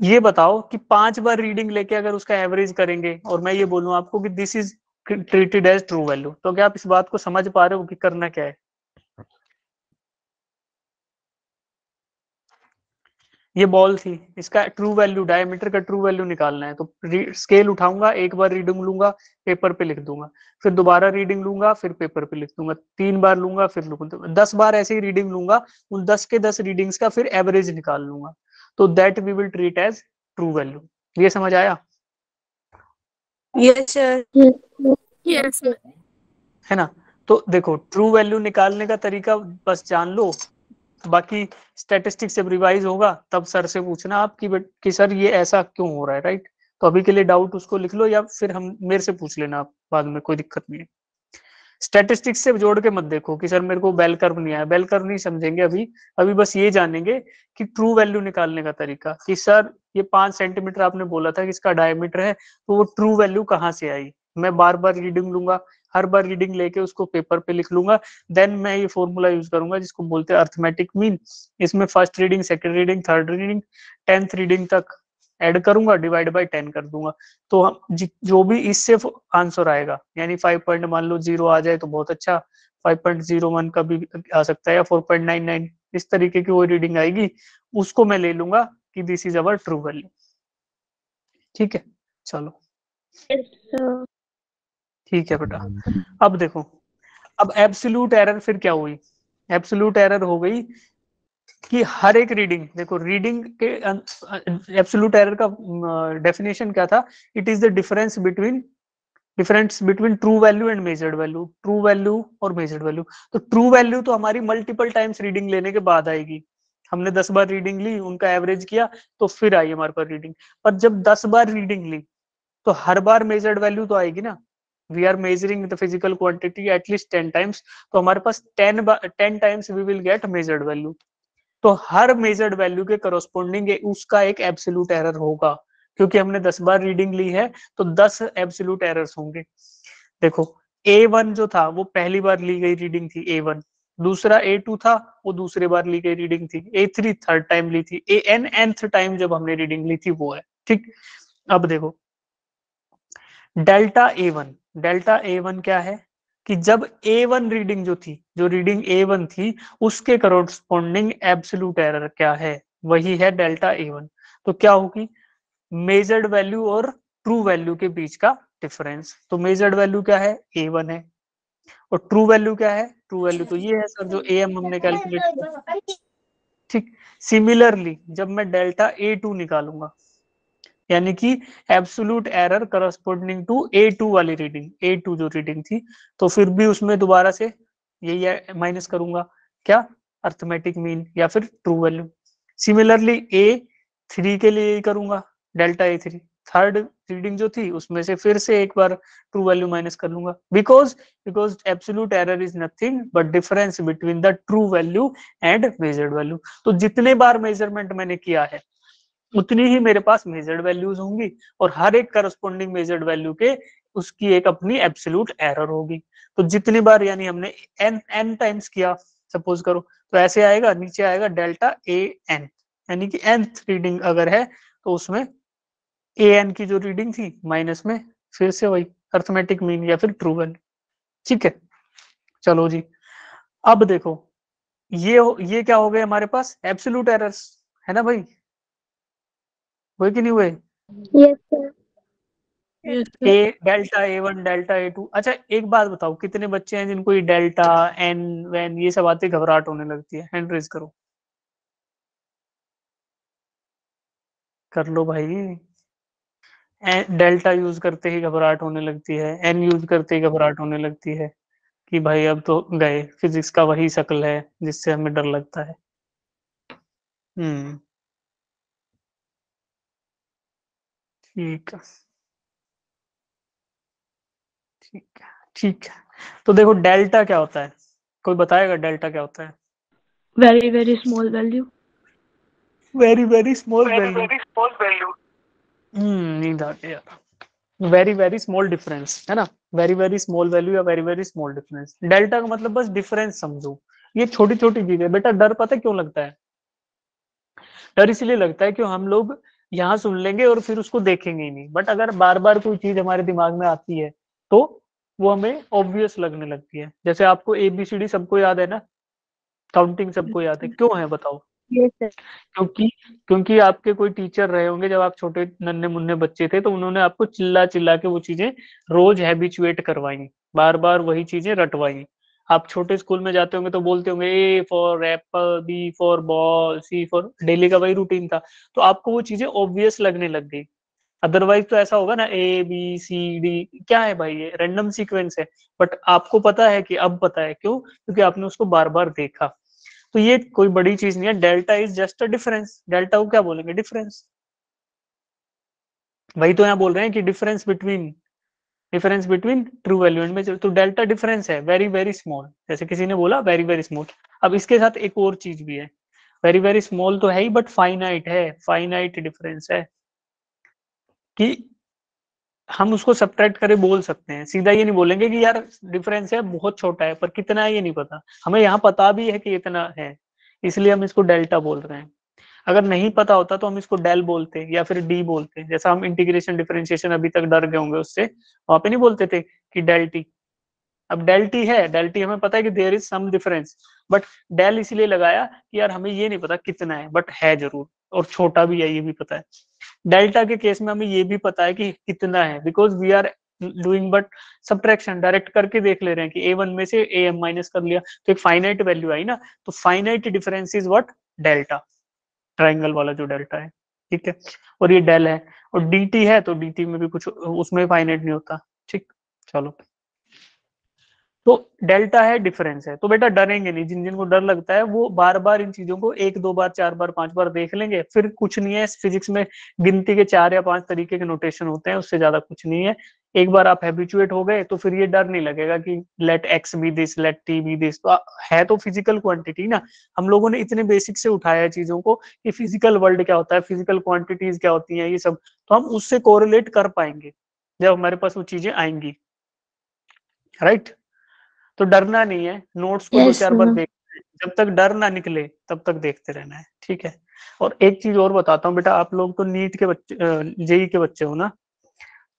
S1: ये बताओ कि 5 बार रीडिंग लेके अगर उसका एवरेज करेंगे और मैं ये बोलूं आपको कि this is treated as true value, तो क्या आप इस बात को समझ पा रहे हो कि करना क्या है? ये बॉल थी, इसका ट्रू वैल्यू, डायमीटर का ट्रू वैल्यू निकालना है, तो स्केल उठाऊंगा, एक बार रीडिंग लूंगा, पेपर पे लिख दूंगा, फिर दोबारा रीडिंग लूंगा, फिर पेपर पे लिख दूंगा, 3 बार लूंगा, फिर लूंगा, 10 बार ऐसे ही रीडिंग लूंगा, उन 10 के 10 रीडिंग्स का फिर एवरेज निकाल लूंगा, तो that we will treat as true value. ये समझ आया?
S4: Yes sir.
S6: Yes sir.
S1: है ना? तो देखो ट्रू वैल्यू निकालने का तरीका बस जान लो, बाकी स्टैटिस्टिक्स जब रिवाइज होगा तब सर से पूछना आप कि सर ये ऐसा क्यों हो रहा है, राइट? तो अभी के लिए डाउट उसको लिख लो, या फिर हम मेरे से पूछ लेना आप बाद में, कोई दिक्कत नहीं है। स्टैटिस्टिक्स से जोड़ के मत देखो कि सर मेरे को बेल कर्व नहीं आया, बेल कर्व नहीं समझेंगे अभी। अभी बस ये जानेंगे कि ट्रू वैल्यू निकालने का तरीका, कि सर ये 5 सेंटीमीटर आपने बोला था कि इसका डायमीटर है, तो वो ट्रू वैल्यू कहाँ से आई? मैं बार बार रीडिंग लूंगा, हर बार रीडिंग लेके उसको पेपर पे लिख लूंगा, देन मैं ये फॉर्मूला यूज करूंगा जिसको बोलते हैं अर्थमेटिक मीन। इसमें first reading, second reading, third reading, 10th reading तक ऐड करूंगा, डिवाइड बाय 10 कर दूंगा, तो हम जो भी इससे आंसर आएगा, यानी 5 पॉइंट मान लो 0 आ जाए तो बहुत अच्छा, 5.01 का भी आ सकता है, या 4.99, इस तरीके की वो रीडिंग आएगी, उसको मैं ले लूंगा कि this is our true value. ठीक है, चलो ठीक है बेटा। अब देखो, अब एब्सोल्यूट एरर फिर क्या हुई? एब्सोल्यूट एरर हो गई कि हर एक रीडिंग, देखो रीडिंग के एब्सोल्यूट एरर का डेफिनेशन क्या था? It is the difference between true value and measured value, true value और मेजर्ड वैल्यू। तो ट्रू वैल्यू तो हमारी मल्टीपल टाइम्स रीडिंग लेने के बाद आएगी, हमने 10 बार रीडिंग ली, उनका एवरेज किया, तो फिर आई हमारे पास रीडिंग। पर जब 10 बार रीडिंग ली तो हर बार मेजर्ड वैल्यू तो आएगी ना, we are measuring the physical quantity at least 10 times, तो हमारे पास 10 times we will get measured value. तो हर मेजर्ड वैल्यू के करस्पॉन्डिंग उसका एक एब्सोल्यूट एरर होगा, क्योंकि हमने 10 बार रीडिंग ली है तो 10 एब्सोल्यूट एरर्स होंगे। देखो A1 जो था वो पहली बार ली गई रीडिंग थी A1, दूसरा A2 था वो दूसरे बार ली गई रीडिंग थी, A3 थर्ड टाइम ली थी, AN nth टाइम जब हमने रीडिंग ली थी वो है। ठीक, अब देखो डेल्टा A1 क्या है कि जब A1 रीडिंग जो थी, जो रीडिंग A1 थी उसके करस्पॉन्डिंग एब्सोल्यूट एरर क्या है? वही है डेल्टा A1। तो क्या होगी? मेजर्ड वैल्यू और ट्रू वैल्यू के बीच का डिफरेंस। तो मेजर्ड वैल्यू क्या है? A1 है, और ट्रू वैल्यू क्या है? ट्रू वैल्यू तो ये है सर जो AM हमने कैलकुलेट किया। ठीक, सिमिलरली जब मैं डेल्टा A2 निकालूंगा, यानी कि absolute error corresponding to A2 वाली रीडिंग, A2 जो रीडिंग थी, तो फिर भी उसमें दोबारा से यही माइनस करूंगा, क्या? अर्थमेटिक मीन या फिर ट्रू वैल्यू। सिमिलरली A3 के लिए यही करूंगा, डेल्टा A3 थर्ड रीडिंग जो थी उसमें से फिर से एक बार ट्रू वैल्यू माइनस कर लूंगा, because absolute error is nothing but difference between the true value and measured value. तो जितने बार मेजरमेंट मैंने किया है उतनी ही मेरे पास मेजर्ड वैल्यूज होंगी, और हर एक करस्पॉन्डिंग मेजर्ड वैल्यू के उसकी एक अपनी एब्सोल्यूट एरर होगी। तो जितनी बार, यानी हमने n टाइम्स किया सपोज करो, तो ऐसे आएगा, नीचे आएगा डेल्टा ए एन, यानी कि nth रीडिंग अगर है तो उसमें ए एन की जो रीडिंग थी माइनस में फिर से वही अर्थमेटिक मीन या फिर ट्रू वैल्यू। ठीक है, चलो जी, अब देखो ये क्या हो गए हमारे पास एब्सोल्यूट एरर्स, है ना भाई, हुए कि नहीं हुए?
S2: Yes sir.
S1: A delta A1 delta A2। अच्छा एक बात बताओ, कितने बच्चे हैं जिनको ये डेल्टा एन वैन ये सब आते घबराहट होने लगती है? हैंड रेज करो, कर लो भाई। डेल्टा यूज करते ही घबराहट होने लगती है, एन यूज करते ही घबराहट होने लगती है कि भाई अब तो गए, फिजिक्स का वही शक्ल है जिससे हमें डर लगता है। हम्म, ठीक है, ठीक है, ठीक है। तो देखो डेल्टा क्या होता है, कोई बताएगा डेल्टा क्या होता है?
S6: Very very small value.
S1: Very very small value. नींद आ गई यार। वेरी वेरी स्मॉल डिफरेंस, है ना, वेरी वेरी स्मॉल वैल्यू या very very small difference. Delta का मतलब बस डिफरेंस समझो, ये छोटी छोटी चीज है बेटा। डर पता है क्यों लगता है? डर इसलिए लगता है कि हम लोग यहाँ सुन लेंगे और फिर उसको देखेंगे ही नहीं, बट अगर बार बार कोई चीज हमारे दिमाग में आती है तो वो हमें ऑब्वियस लगने लगती है। जैसे आपको ABCD सबको याद है ना, काउंटिंग सबको याद है, क्यों है बताओ?
S2: Yes sir.
S1: क्योंकि क्योंकि आपके कोई टीचर रहे होंगे जब आप छोटे नन्हे मुन्ने बच्चे थे, तो उन्होंने आपको चिल्ला चिल्ला के वो चीजें रोज हैबिचुएट करवाई, बार बार वही चीजें रटवाई। आप छोटे स्कूल में जाते होंगे तो बोलते होंगे A for Apple, B for ball, C for, daily का वही रूटीन था, तो आपको वो चीजें ऑब्वियस लगने लग गई। अदरवाइज तो ऐसा होगा ना ABCD, क्या है भाई ये रैंडम सीक्वेंस है, बट आपको पता है कि अब पता है क्यों? क्योंकि आपने उसको बार बार देखा। तो ये कोई बड़ी चीज नहीं है, delta is just a difference. Delta को क्या बोलेंगे? डिफरेंस। वही तो यहाँ बोल रहे हैं कि difference between true value and measure, तो डेल्टा डिफरेंस है वेरी वेरी स्मॉल, जैसे किसी ने बोला वेरी वेरी स्मॉल। अब इसके साथ एक और चीज भी है, वेरी वेरी स्मॉल तो है ही, बट फाइनाइट है, फाइनाइट डिफरेंस है कि हम उसको सब्ट्रैक्ट करे बोल सकते हैं। सीधा ये नहीं बोलेंगे कि यार डिफरेंस है बहुत छोटा है, पर कितना है ये नहीं पता हमें। यहाँ पता भी है कि इतना है, इसलिए हम इसको डेल्टा बोल रहे हैं। अगर नहीं पता होता तो हम इसको डेल बोलते या फिर डी बोलते, जैसा हम इंटीग्रेशन डिफरेंशिएशन अभी तक डर गए होंगे उससे, वहां पे नहीं बोलते थे कि डेल टी। अब डेल टी है, डेल टी हमें पता है कि there is some difference, but del इसलिए लगाया कि यार हमें ये नहीं पता कितना है, बट है जरूर, और छोटा भी है ये भी पता है। डेल्टा के केस में हमें ये भी पता है कि कितना है, because we are doing but subtraction, direct करके देख ले रहे हैं कि A1 में से AM माइनस कर लिया, तो एक फाइनाइट वैल्यू आई ना, तो finite difference is what? Delta, triangle वाला जो डेल्टा है। ठीक है, और ये डेल है, और dt है तो dt में भी कुछ उसमें फाइनाइट नहीं होता। ठीक, चलो, तो डेल्टा है, डिफरेंस है, तो बेटा डरेंगे नहीं। जिन जिन को डर लगता है वो बार बार इन चीजों को 1 2 बार 4 बार 5 बार देख लेंगे, फिर कुछ नहीं है। फिजिक्स में गिनती के 4 या 5 तरीके के नोटेशन होते हैं, उससे ज्यादा कुछ नहीं है। एक बार आप हैबिचुएट हो गए तो फिर ये डर नहीं लगेगा कि let x be this, let t be this. तो है तो फिजिकल क्वांटिटी ना, हम लोगों ने इतने बेसिक से उठाया है चीजों को कि फिजिकल वर्ल्ड क्या होता है, फिजिकल क्वांटिटीज क्या होती हैं, ये सब तो हम उससे कोरिलेट कर पाएंगे जब हमारे पास वो चीजें आएंगी, राइट? तो डरना नहीं है, नोट्स को 2 4 बार देख, जब तक डर ना निकले तब तक देखते रहना है। ठीक है, और एक चीज और बताता हूँ बेटा, आप लोग तो नीट के बच्चे, जेई के बच्चे हो ना,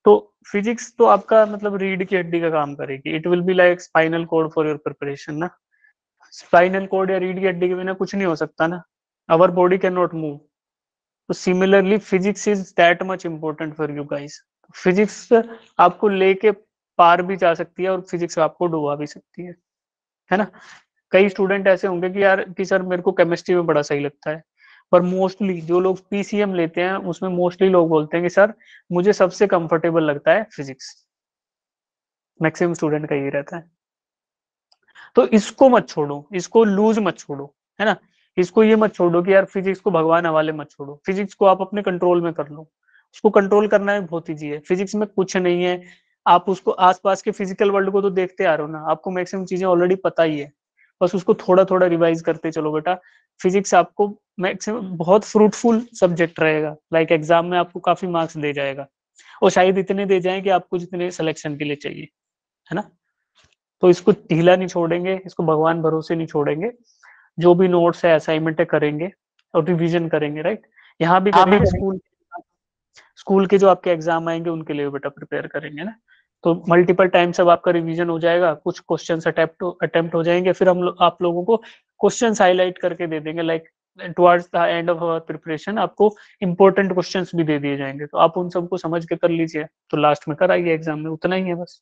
S1: तो फिजिक्स तो आपका मतलब रीढ़ की हड्डी का काम करेगी। It will be like spinal cord for your preparation ना। स्पाइनल कोड या रीढ़ की हड्डी के बिना कुछ नहीं हो सकता ना, our body can not move. तो similarly physics is that much important for you guys. Physics आपको लेके पार भी जा सकती है और फिजिक्स आपको डुबा भी सकती है ना? कई स्टूडेंट ऐसे होंगे कि यार कि सर मेरे को केमिस्ट्री में बड़ा सही लगता है, पर मोस्टली जो लोग PCM लेते हैं उसमें मोस्टली लोग बोलते हैं कि सर मुझे सबसे कंफर्टेबल लगता है फिजिक्स। मैक्सिमम स्टूडेंट का यही रहता है। तो इसको मत छोड़ो, इसको लूज मत छोड़ो, है ना? इसको ये मत छोड़ो कि यार फिजिक्स को भगवान हवाले मत छोड़ो। फिजिक्स को आप अपने कंट्रोल में कर लो। उसको कंट्रोल करना भी बहुत ईजी है, फिजिक्स में कुछ नहीं है। आप उसको आसपास के फिजिकल वर्ल्ड को तो देखते आ रहे हो ना, आपको मैक्सिमम चीजें ऑलरेडी पता ही है, बस उसको थोड़ा थोड़ा रिवाइज करते चलो बेटा। फिजिक्स आपको मैक्सिमम बहुत फ्रूटफुल सब्जेक्ट रहेगा, लाइक एग्जाम में आपको काफी मार्क्स दे जाएगा, और शायद इतने दे जाए कि आपको जितने सिलेक्शन के लिए चाहिए, है ना? तो इसको ढीला नहीं छोड़ेंगे, इसको भगवान भरोसे नहीं छोड़ेंगे। जो भी नोट्स है असाइनमेंट है करेंगे और रिवीजन करेंगे, राइट। यहाँ भी करेंगे, स्कूल के जो आपके एग्जाम आएंगे उनके लिए बेटा प्रिपेयर करेंगे ना। तो मल्टीपल टाइम सब आपका रिवीजन हो जाएगा, कुछ क्वेश्चंस अटेम्प्ट हो जाएंगे, फिर आप लोगों को क्वेश्चंस हाईलाइट करके दे देंगे, like towards the end of our preparation आपको इंपॉर्टेंट क्वेश्चंस भी दे दिए जाएंगे, तो आप उन सबको समझ के कर लीजिए, तो लास्ट में कराइए एग्जाम में, उतना ही है बस।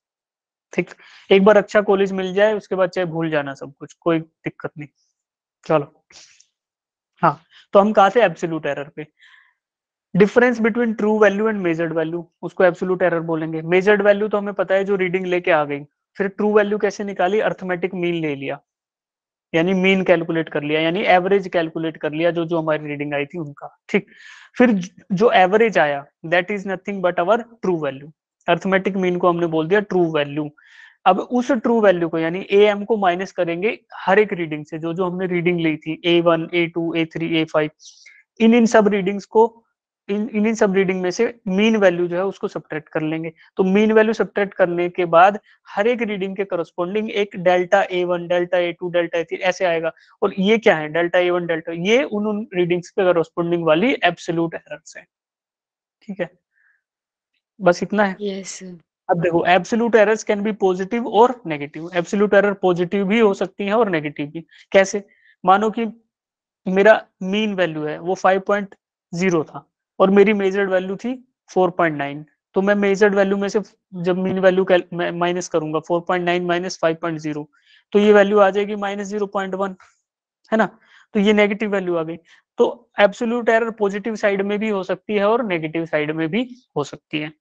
S1: ठीक, एक बार अच्छा कॉलेज मिल जाए उसके बाद चाहे भूल जाना सब कुछ, कोई दिक्कत नहीं। चलो हाँ, तो हम कहा थे एब्सोल्यूट एरर पे। Difference between true value and measured value, उसको एब्सोल्यूट एरर बोलेंगे। मेजर्ड वैल्यू तो हमें पता है जो रीडिंग लेके आ गई। फिर ट्रू वैल्यू कैसे निकाली, अर्थमेटिक मीन ले लिया, यानी मीन कैलकुलेट कर लिया, यानी एवरेज कैलकुलेट कर लिया जो जो हमारी रीडिंग आई थी उनका। ठीक, फिर जो एवरेज आया that is nothing but our true value. Arithmetic mean को हमने बोल दिया ट्रू वैल्यू। अब उस ट्रू वैल्यू को यानी ए एम को माइनस करेंगे हर एक रीडिंग से, जो जो हमने रीडिंग ली थी A1 A2 A3 A5, इन सब रीडिंग्स को इन सब रीडिंग में से मीन वैल्यू जो है उसको सब्ट्रैक्ट कर लेंगे। तो मीन वैल्यू सब्ट्रैक्ट करने के बाद हर एक रीडिंग के करस्पॉन्डिंग एक delta A1 delta A2 delta A3 ऐसे आएगा। और ये क्या है, डेल्टा A1 डेल्टा, ये उन रीडिंग्स के करस्पॉन्डिंग वाली एब्सोल्यूट एरर्स है। ठीक है, बस इतना है।
S4: यस
S1: अब देखो absolute errors can be positive और नेगेटिव। एब्सोल्यूट एरर पॉजिटिव भी हो सकती है और नेगेटिव भी। कैसे, मानो कि मेरा मीन वैल्यू है वो 5.0 था और मेरी मेजर्ड वैल्यू थी 4.9, तो मैं मेजर्ड वैल्यू में से जब मीन वैल्यू माइनस करूंगा 4.9 माइनस 5.0, तो ये वैल्यू आ जाएगी -0.1, है ना। तो ये नेगेटिव वैल्यू आ गई। तो एब्सोल्यूट एरर पॉजिटिव साइड में भी हो सकती है और नेगेटिव साइड में भी हो सकती है।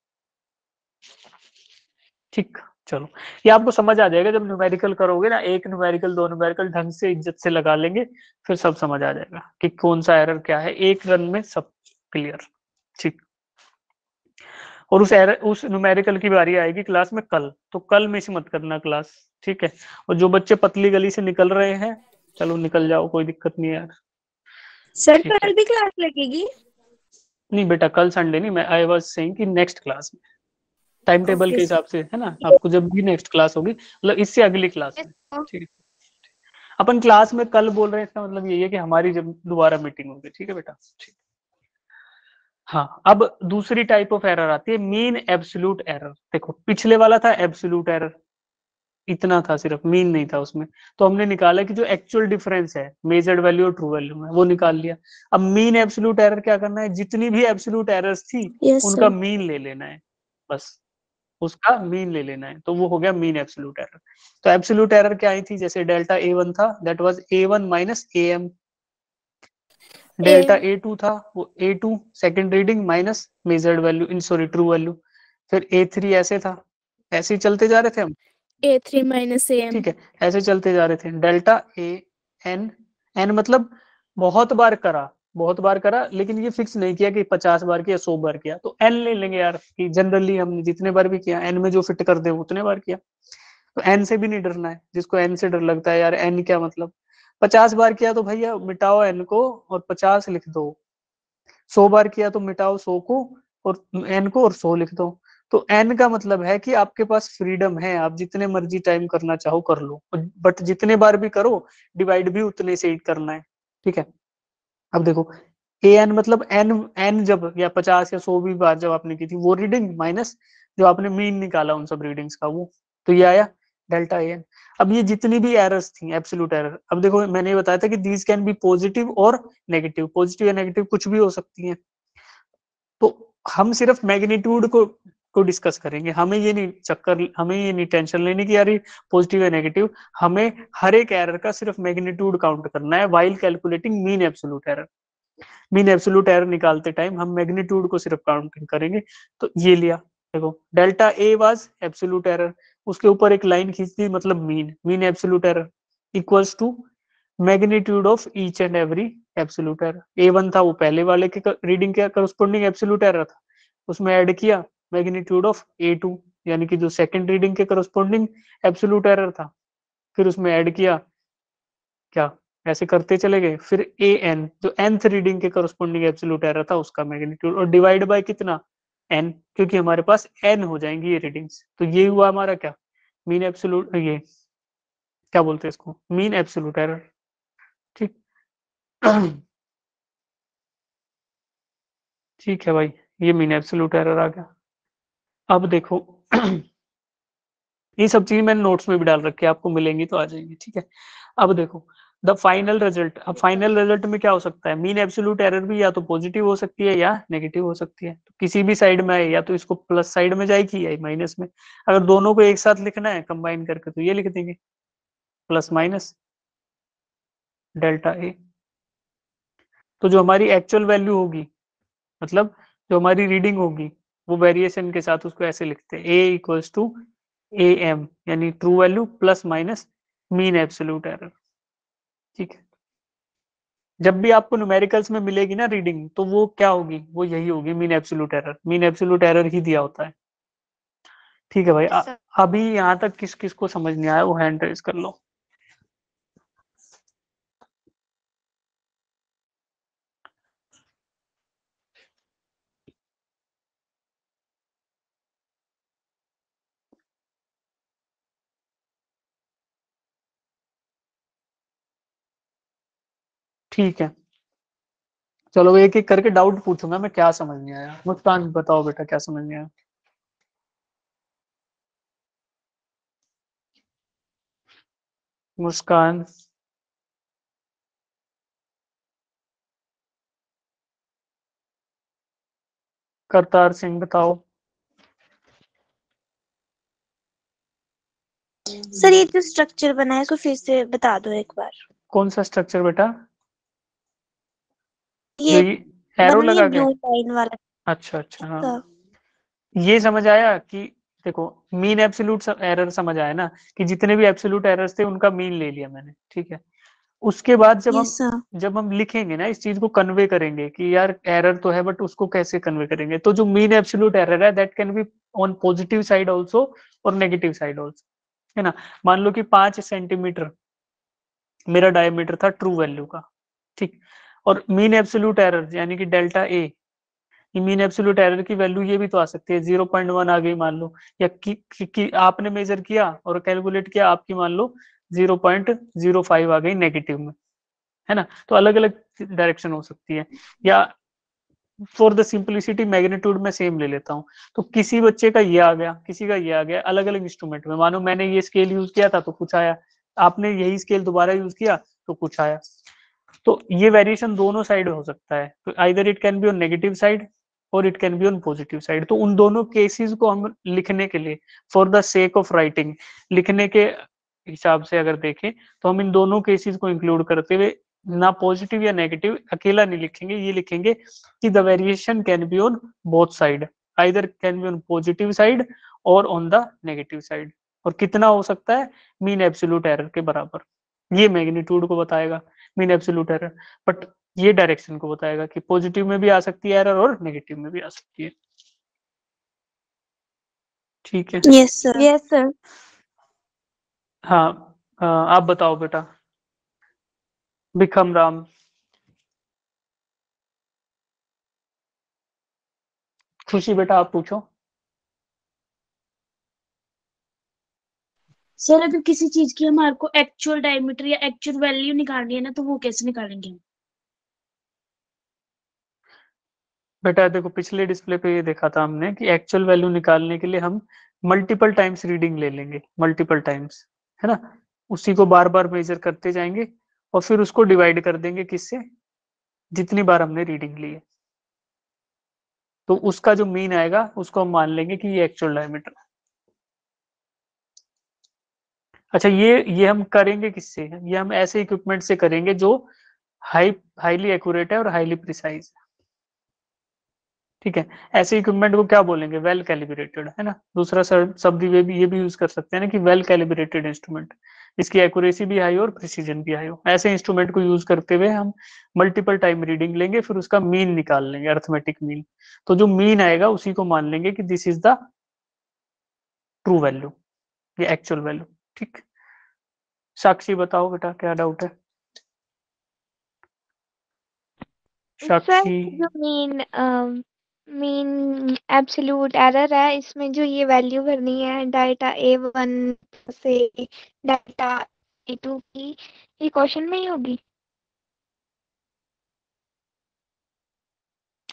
S1: ठीक, चलो ये आपको समझ आ जाएगा जब न्यूमेरिकल करोगे ना, एक न्यूमेरिकल दो न्यूमेरिकल ढंग से इज्जत से लगा लेंगे, फिर सब समझ आ जाएगा कि कौन सा एरर क्या है, एक रन में सब क्लियर। ठीक, और उस न्यूमेरिकल की बारी आएगी क्लास में कल, तो कल मिस मत करना क्लास, ठीक है। और जो बच्चे पतली गली से निकल रहे हैं, चलो निकल जाओ, कोई दिक्कत नहीं है यार।
S4: सर,
S1: ठीक है,
S4: कल भी क्लास लगेगी?
S1: नहीं बेटा कल संडे नहीं, मैं आई वाज सेइंग कि नेक्स्ट क्लास में टाइम टेबल के
S4: ओके
S1: हिसाब से, है ना, आपको जब भी नेक्स्ट क्लास होगी मतलब इससे अगली क्लास में। ठीक है, अपन क्लास में कल बोल रहे हैं, इसका मतलब यही है कि हमारी जब दोबारा मीटिंग होगी। ठीक है बेटा, ठीक। हाँ, अब दूसरी टाइप ऑफ एरर आती है मीन एब्सोल्यूट एरर। देखो पिछले वाला था एब्सोल्यूट एरर, इतना था सिर्फ, मीन नहीं था उसमें, तो हमने निकाला कि जो एक्चुअल डिफरेंस है मेजर्ड वैल्यू और ट्रू वैल्यू में वो निकाल लिया। अब मीन एब्सोल्यूट एरर क्या करना है, जितनी भी एब्सोल्यूट एरर्स थी
S4: यस
S1: उनका
S4: सर।
S1: मीन ले लेना है, बस उसका मीन ले लेना है, तो वो हो गया मीन एब्सोल्यूट एरर। तो एब्सोल्यूट एरर क्या आई थी, जैसे डेल्टा A1 था that was A1 minus AM, delta A2 था वो A2 second reading minus measured value in sorry true value. फिर A3 ऐसे था, ऐसे ही चलते जा रहे थे हम।
S6: A3 minus AM।
S1: ठीक है, ऐसे चलते जा रहे थे। डेल्टा AN, एन मतलब बहुत बार करा, बहुत बार करा, लेकिन ये फिक्स नहीं किया कि 50 बार किया 100 बार किया, तो एन ले लेंगे यार कि जनरली हमने जितने बार भी किया एन में जो फिट कर दे उतने बार किया। तो एन से भी नहीं डरना है, जिसको एन से डर लगता है यार एन क्या मतलब, 50 बार किया तो भैया मिटाओ एन को और 50 लिख दो, 100 बार किया तो मिटाओ 100 को और एन को और 100 लिख दो। तो एन का मतलब है कि आपके पास फ्रीडम है, आप जितने मर्जी टाइम करना चाहो कर लो, बट जितने बार भी करो डिवाइड भी उतने से ही करना है। ठीक है, अब देखो ए एन मतलब एन, एन जब या 50 या 100 भी बार जब आपने की थी वो रीडिंग माइनस जो आपने मीन निकाला उन सब रीडिंग्स का, वो तो ये आया डेल्टा ए एन। अब ये जितनी भी एरर्स थी एब्सोल्यूट एरर, अब देखो मैंने बताया था कि दीज कैन बी पॉजिटिव और नेगेटिव, पॉजिटिव या नेगेटिव कुछ भी हो सकती है। तो हम सिर्फ मैग्नीट्यूड को डिस्कस करेंगे, हमें ये नहीं चक्कर, हमें ये नहीं टेंशन लेनी कि यार पॉजिटिव या नेगेटिव, हमें हर एक एरर का सिर्फ मैग्नीट्यूड काउंट करना है while calculating mean absolute error. Mean absolute error निकालते टाइम हम मैग्नीट्यूड को सिर्फ काउंटिंग करेंगे। तो ये लिया, देखो delta A was absolute error, उसके ऊपर एक लाइन खींच दी, मतलब mean, mean absolute error equals to magnitude of each and every absolute error. A1 था वो पहले वाले के रीडिंग के करस्पॉन्डिंग एब्सोल्यूट एरर था, उसमें ऐड किया मैग्नीट्यूड ऑफ A2 यानी कि जो सेकंड रीडिंग के करस्पॉन्डिंग एब्सोल्यूट एरर था, फिर उसमें ऐड किया क्या, ऐसे करते चले गए, फिर AN जो nth रीडिंग के करस्पॉन्डिंग एब्सोल्यूट एरर था उसका मैग्नीट्यूड, और डिवाइड बाय कितना n, क्योंकि हमारे पास n हो जाएंगी ये रीडिंग्स। तो ये हुआ हमारा क्या, मीन एब्सोल्यूट, ये क्या बोलते हैं इसको, मीन एब्सोल्यूट एरर। ठीक ठीक है भाई, ये मीन एब्सोल्यूट एरर आ गया। अब देखो ये सब चीज मैंने नोट्स में भी डाल रखी है, आपको मिलेंगी तो आ जाएंगी, ठीक है। अब देखो द फाइनल रिजल्ट, अब फाइनल रिजल्ट में क्या हो सकता है, मीन एब्सोल्यूट एरर भी या तो पॉजिटिव हो सकती है या नेगेटिव हो सकती है, तो किसी भी साइड में है, या तो इसको प्लस साइड में जाएगी या माइनस में। अगर दोनों को एक साथ लिखना है कंबाइन करके तो ये लिख देंगे प्लस माइनस डेल्टा ए। तो जो हमारी एक्चुअल वैल्यू होगी, मतलब जो हमारी रीडिंग होगी, वो वेरिएशन के साथ उसको ऐसे लिखते हैं, ए इक्वल्स टू ए एम, यानी true value plus minus mean absolute error. ठीक है, जब भी आपको न्यूमेरिकल्स में मिलेगी ना रीडिंग, तो वो क्या होगी, वो यही होगी mean absolute error, mean absolute error ही दिया होता है। ठीक है भाई,
S5: Yes, sir.
S1: अभी यहाँ तक किस किस को समझ नहीं आया वो हैंड रेज कर लो। ठीक है, चलो एक एक करके डाउट पूछूंगा मैं, क्या समझ नहीं आया। मुस्कान बताओ बेटा, क्या समझ नहीं आया। मुस्कान, करतार सिंह बताओ।
S7: सर ये जो स्ट्रक्चर बना है इसको फिर से बता दो एक बार।
S1: कौन सा स्ट्रक्चर बेटा, जो
S7: ये
S1: ये एरो
S7: बना नहीं
S1: लगा
S7: ब्लू
S1: के,
S7: लाइन वाला
S1: अच्छा अच्छा हाँ,
S7: का।
S1: ये समझ आया कि देखो मीन एब्सोल्यूट एरर समझ आया ना, कि जितने भी एब्सोल्यूट एरर्स थे उनका मीन ले लिया मैंने, ठीक है। उसके बाद
S7: यस सर।
S1: जब हम लिखेंगे ना, इस चीज को कन्वे करेंगे कि यार एरर तो है बट उसको कैसे कन्वे करेंगे, तो जो मीन एब्सोल्यूट एरर है that can be on positive side also और नेगेटिव साइड ऑल्सो, है ना। मान लो कि 5 सेंटीमीटर मेरा डायमीटर था ट्रू वैल्यू का, ठीक। और मीन एब्सोल्यूट एरर यानी कि डेल्टा ए, ये मीन एब्सोल्यूट एरर की वैल्यू ये भी तो आ सकती है 0.1 आ गई मान लो, या आपने मेजर किया और कैलकुलेट किया, आपकी मान लो 0.05 आ गई नेगेटिव में, है ना। तो अलग अलग डायरेक्शन हो सकती है, या फॉर द सिंपलिसिटी मैग्नीट्यूड में सेम ले लेता हूँ। तो किसी बच्चे का ये आ गया, किसी का ये आ गया, अलग अलग इंस्ट्रूमेंट में, मानो मैंने ये स्केल यूज किया था तो कुछ आया, आपने यही स्केल दोबारा यूज किया तो कुछ आया। तो ये वेरिएशन दोनों साइड हो सकता है, तो either it can be on negative side और it can be on positive side. तो उन दोनों केसेस को हम लिखने के लिए, for the sake of writing, लिखने के हिसाब से अगर देखें, तो हम इन दोनों केसेस को इंक्लूड करते हुए ना पॉजिटिव या नेगेटिव अकेला नहीं लिखेंगे, ये लिखेंगे कि the variation can be on both side, either can be on positive side और ऑन द नेगेटिव साइड। और कितना हो सकता है, मीन एब्सोल्यूट एरर के बराबर। ये मैग्नीट्यूड को बताएगा मीन एब्सोल्यूट एरर, बट ये डायरेक्शन को बताएगा कि पॉजिटिव में भी आ सकती है एरर और नेगेटिव में भी आ सकती है। ठीक है,
S7: यस सर।
S2: Yes sir.
S1: हाँ आप बताओ बेटा, भिखम राम। खुशी बेटा आप पूछो।
S6: सर अगर किसी चीज की हमारे को एक्चुअल डायमीटर या एक्चुअल वैल्यू निकालनी है ना तो वो कैसे निकालेंगे हम?
S1: बेटा देखो पिछले डिस्प्ले पे ये देखा था हमने कि एक्चुअल वैल्यू निकालने के लिए हम मल्टीपल टाइम्स रीडिंग ले लेंगे, मल्टीपल टाइम्स, है ना। उसी को बार बार मेजर करते जाएंगे और फिर उसको डिवाइड कर देंगे किससे, जितनी बार हमने रीडिंग ली है। तो उसका जो मीन आएगा उसको हम मान लेंगे कि ये एक्चुअल डायमीटर। अच्छा ये हम करेंगे किससे, ये हम ऐसे इक्विपमेंट से करेंगे जो हाईली एक्यूरेट है और हाईली प्रिसाइज, ठीक है। ऐसे इक्विपमेंट को क्या बोलेंगे, वेल कैलिब्रेटेड, है ना। दूसरा शब्द ये भी यूज कर सकते हैं ना कि वेल कैलिब्रेटेड इंस्ट्रूमेंट, इसकी एक्यूरेसी भी हाई और प्रिसीजन भी हाई हो। ऐसे इंस्ट्रूमेंट को यूज करते हुए हम मल्टीपल टाइम रीडिंग लेंगे, फिर उसका मीन निकाल लेंगे, अर्थमेटिक मीन। तो जो मीन आएगा उसी को मान लेंगे कि this is the true value, ये एक्चुअल वैल्यू, ठीक। साक्षी बताओ बेटा, क्या डाउट है।
S2: सर
S1: साक्षी,
S2: जो मीन एब्सोल्यूट एरर है, इसमें जो ये वैल्यू भरनी है डाटा A1 से डाटा
S5: A2 की ये क्वेश्चन में ही होगी।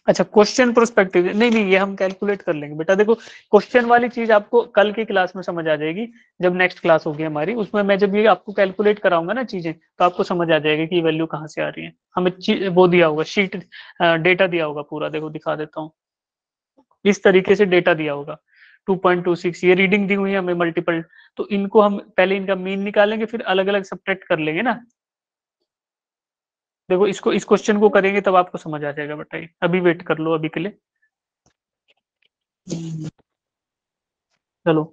S1: अच्छा, क्वेश्चन प्रोस्पेक्टिव नहीं नहीं, ये हम कैलकुलेट कर लेंगे बेटा। देखो क्वेश्चन वाली चीज आपको कल की क्लास में समझ आ जाएगी, जब नेक्स्ट क्लास होगी हमारी, उसमें मैं जब ये आपको कैलकुलेट कराऊंगा ना चीजें, तो आपको समझ आ जाएगा कि वैल्यू कहाँ से आ रही है। हमें वो दिया होगा शीट, डेटा दिया होगा पूरा, देखो दिखा देता हूँ। इस तरीके से डेटा दिया होगा 2.26, ये रीडिंग दी हुई है हमें मल्टीपल। तो इनको हम पहले इनका मीन निकालेंगे, फिर अलग अलग सब्ट्रैक्ट कर लेंगे ना। देखो इसको, इस क्वेश्चन को करेंगे तब आपको समझ आ जाएगा बेटा। ये अभी वेट कर लो अभी के लिए। चलो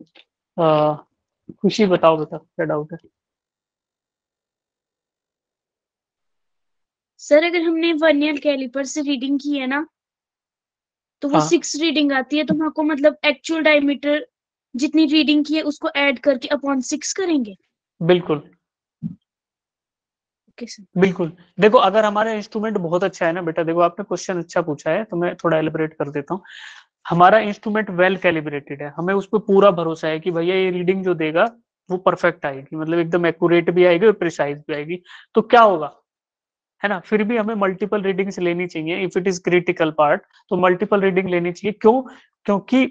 S1: खुशी बताओ बेटा, क्या डाउट है?
S6: सर अगर हमने वर्नियर कैलिपर से रीडिंग की है ना, तो वो
S1: हाँ
S6: 6 रीडिंग आती है, तो हम आपको मतलब एक्चुअल डायमीटर जितनी रीडिंग की है उसको ऐड करके अपॉन 6 करेंगे।
S1: बिल्कुल
S6: ओके सर।
S1: बिल्कुल। देखो अगर हमारा इंस्ट्रूमेंट बहुत अच्छा है ना बेटा, देखो आपने क्वेश्चन अच्छा पूछा है तो मैं थोड़ा एलिब्रेट कर देता हूँ। हमारा इंस्ट्रूमेंट वेल कैलिब्रेटेड है, हमें उस पर पूरा भरोसा है कि भैया ये रीडिंग जो देगा वो परफेक्ट आएगी, मतलब एकदम एक्यूरेट भी आएगी और प्रिसाइज भी आएगी। तो क्या होगा, है ना, फिर भी हमें मल्टीपल रीडिंग्स लेनी चाहिए। If it is critical part तो मल्टीपल रीडिंग लेनी चाहिए। क्यों? क्योंकि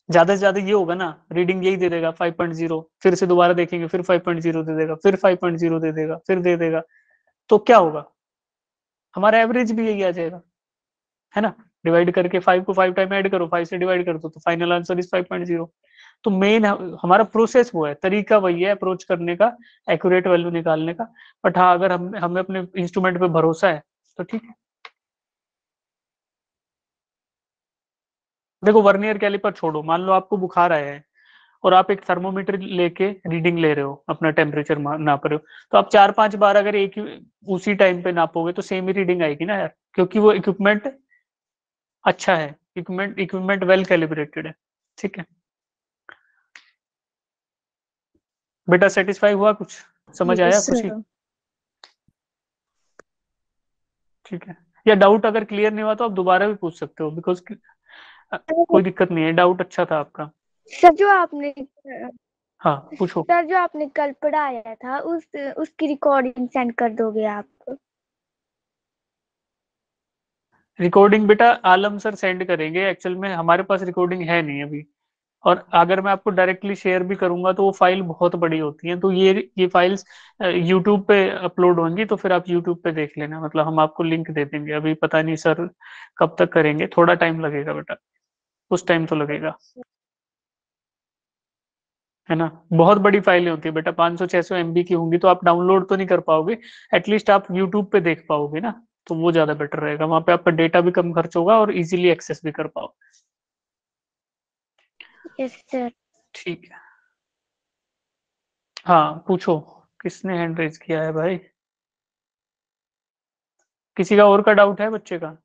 S1: ज्यादा से ज्यादा ये होगा ना, रीडिंग यही दे देगा 5.0, फिर से दोबारा देखेंगे फिर 5.0 दे देगा, फिर 5.0 दे देगा, फिर दे देगा, तो क्या होगा, हमारा एवरेज भी यही आ जाएगा, है ना। डिवाइड करके 5 को 5 टाइम ऐड करो, 5 से डिवाइड कर दो, तो फाइनल आंसर इज 5.0। तो मेन हमारा प्रोसेस वो है, तरीका वही है अप्रोच करने का, एक्यूरेट वैल्यू निकालने का। बट हाँ, अगर हम हमें अपने इंस्ट्रूमेंट पे भरोसा है तो ठीक है। देखो वर्नियर कैलिपर छोड़ो, मान लो आपको बुखार आया है और आप एक थर्मोमीटर लेके रीडिंग ले रहे हो, अपना टेम्परेचर नाप रहे हो, तो आप 4-5 बार अगर एक ही उसी टाइम पे नापोगे तो सेम ही रीडिंग आएगी ना यार, क्योंकि वो इक्विपमेंट अच्छा है, इक्विपमेंट इक्विपमेंट वेल कैलिब्रेटेड है। ठीक है बेटा, सेटिस्फाई हुआ, कुछ समझ आया
S6: यस
S1: खुशी?
S6: सर।
S1: ठीक है, या डाउट अगर क्लियर नहीं हुआ तो आप दोबारा भी पूछ सकते हो, बिकॉज कोई दिक्कत नहीं है, डाउट अच्छा था आपका।
S2: सर जो आपने
S1: हाँ पूछो।
S2: सर जो आपने कल पढ़ाया था उसकी रिकॉर्डिंग सेंड कर दोगे आप?
S1: रिकॉर्डिंग बेटा आलम सर सेंड करेंगे, एक्चुअल में हमारे पास रिकॉर्डिंग है नहीं अभी। और अगर मैं आपको डायरेक्टली शेयर भी करूंगा तो वो फाइल बहुत बड़ी होती है, तो ये फाइल्स यूट्यूब पे अपलोड होंगी, तो फिर आप यूट्यूब पे देख लेना, मतलब हम आपको लिंक दे देंगे। अभी पता नहीं सर कब तक करेंगे, थोड़ा टाइम लगेगा बेटा, कुछ टाइम तो लगेगा, है ना। बहुत बड़ी फाइलें होती है बेटा, 500-600 MB की होंगी, तो आप डाउनलोड तो नहीं कर पाओगे, एटलीस्ट आप यूट्यूब पे देख पाओगे ना, तो वो ज्यादा बेटर रहेगा, वहां पे आपका डेटा भी कम खर्च होगा और इजीली एक्सेस भी कर पाओ।
S2: Yes sir.
S1: ठीक है, हाँ पूछो, किसने हैंड रेज किया है भाई? किसी का और का डाउट है बच्चे का?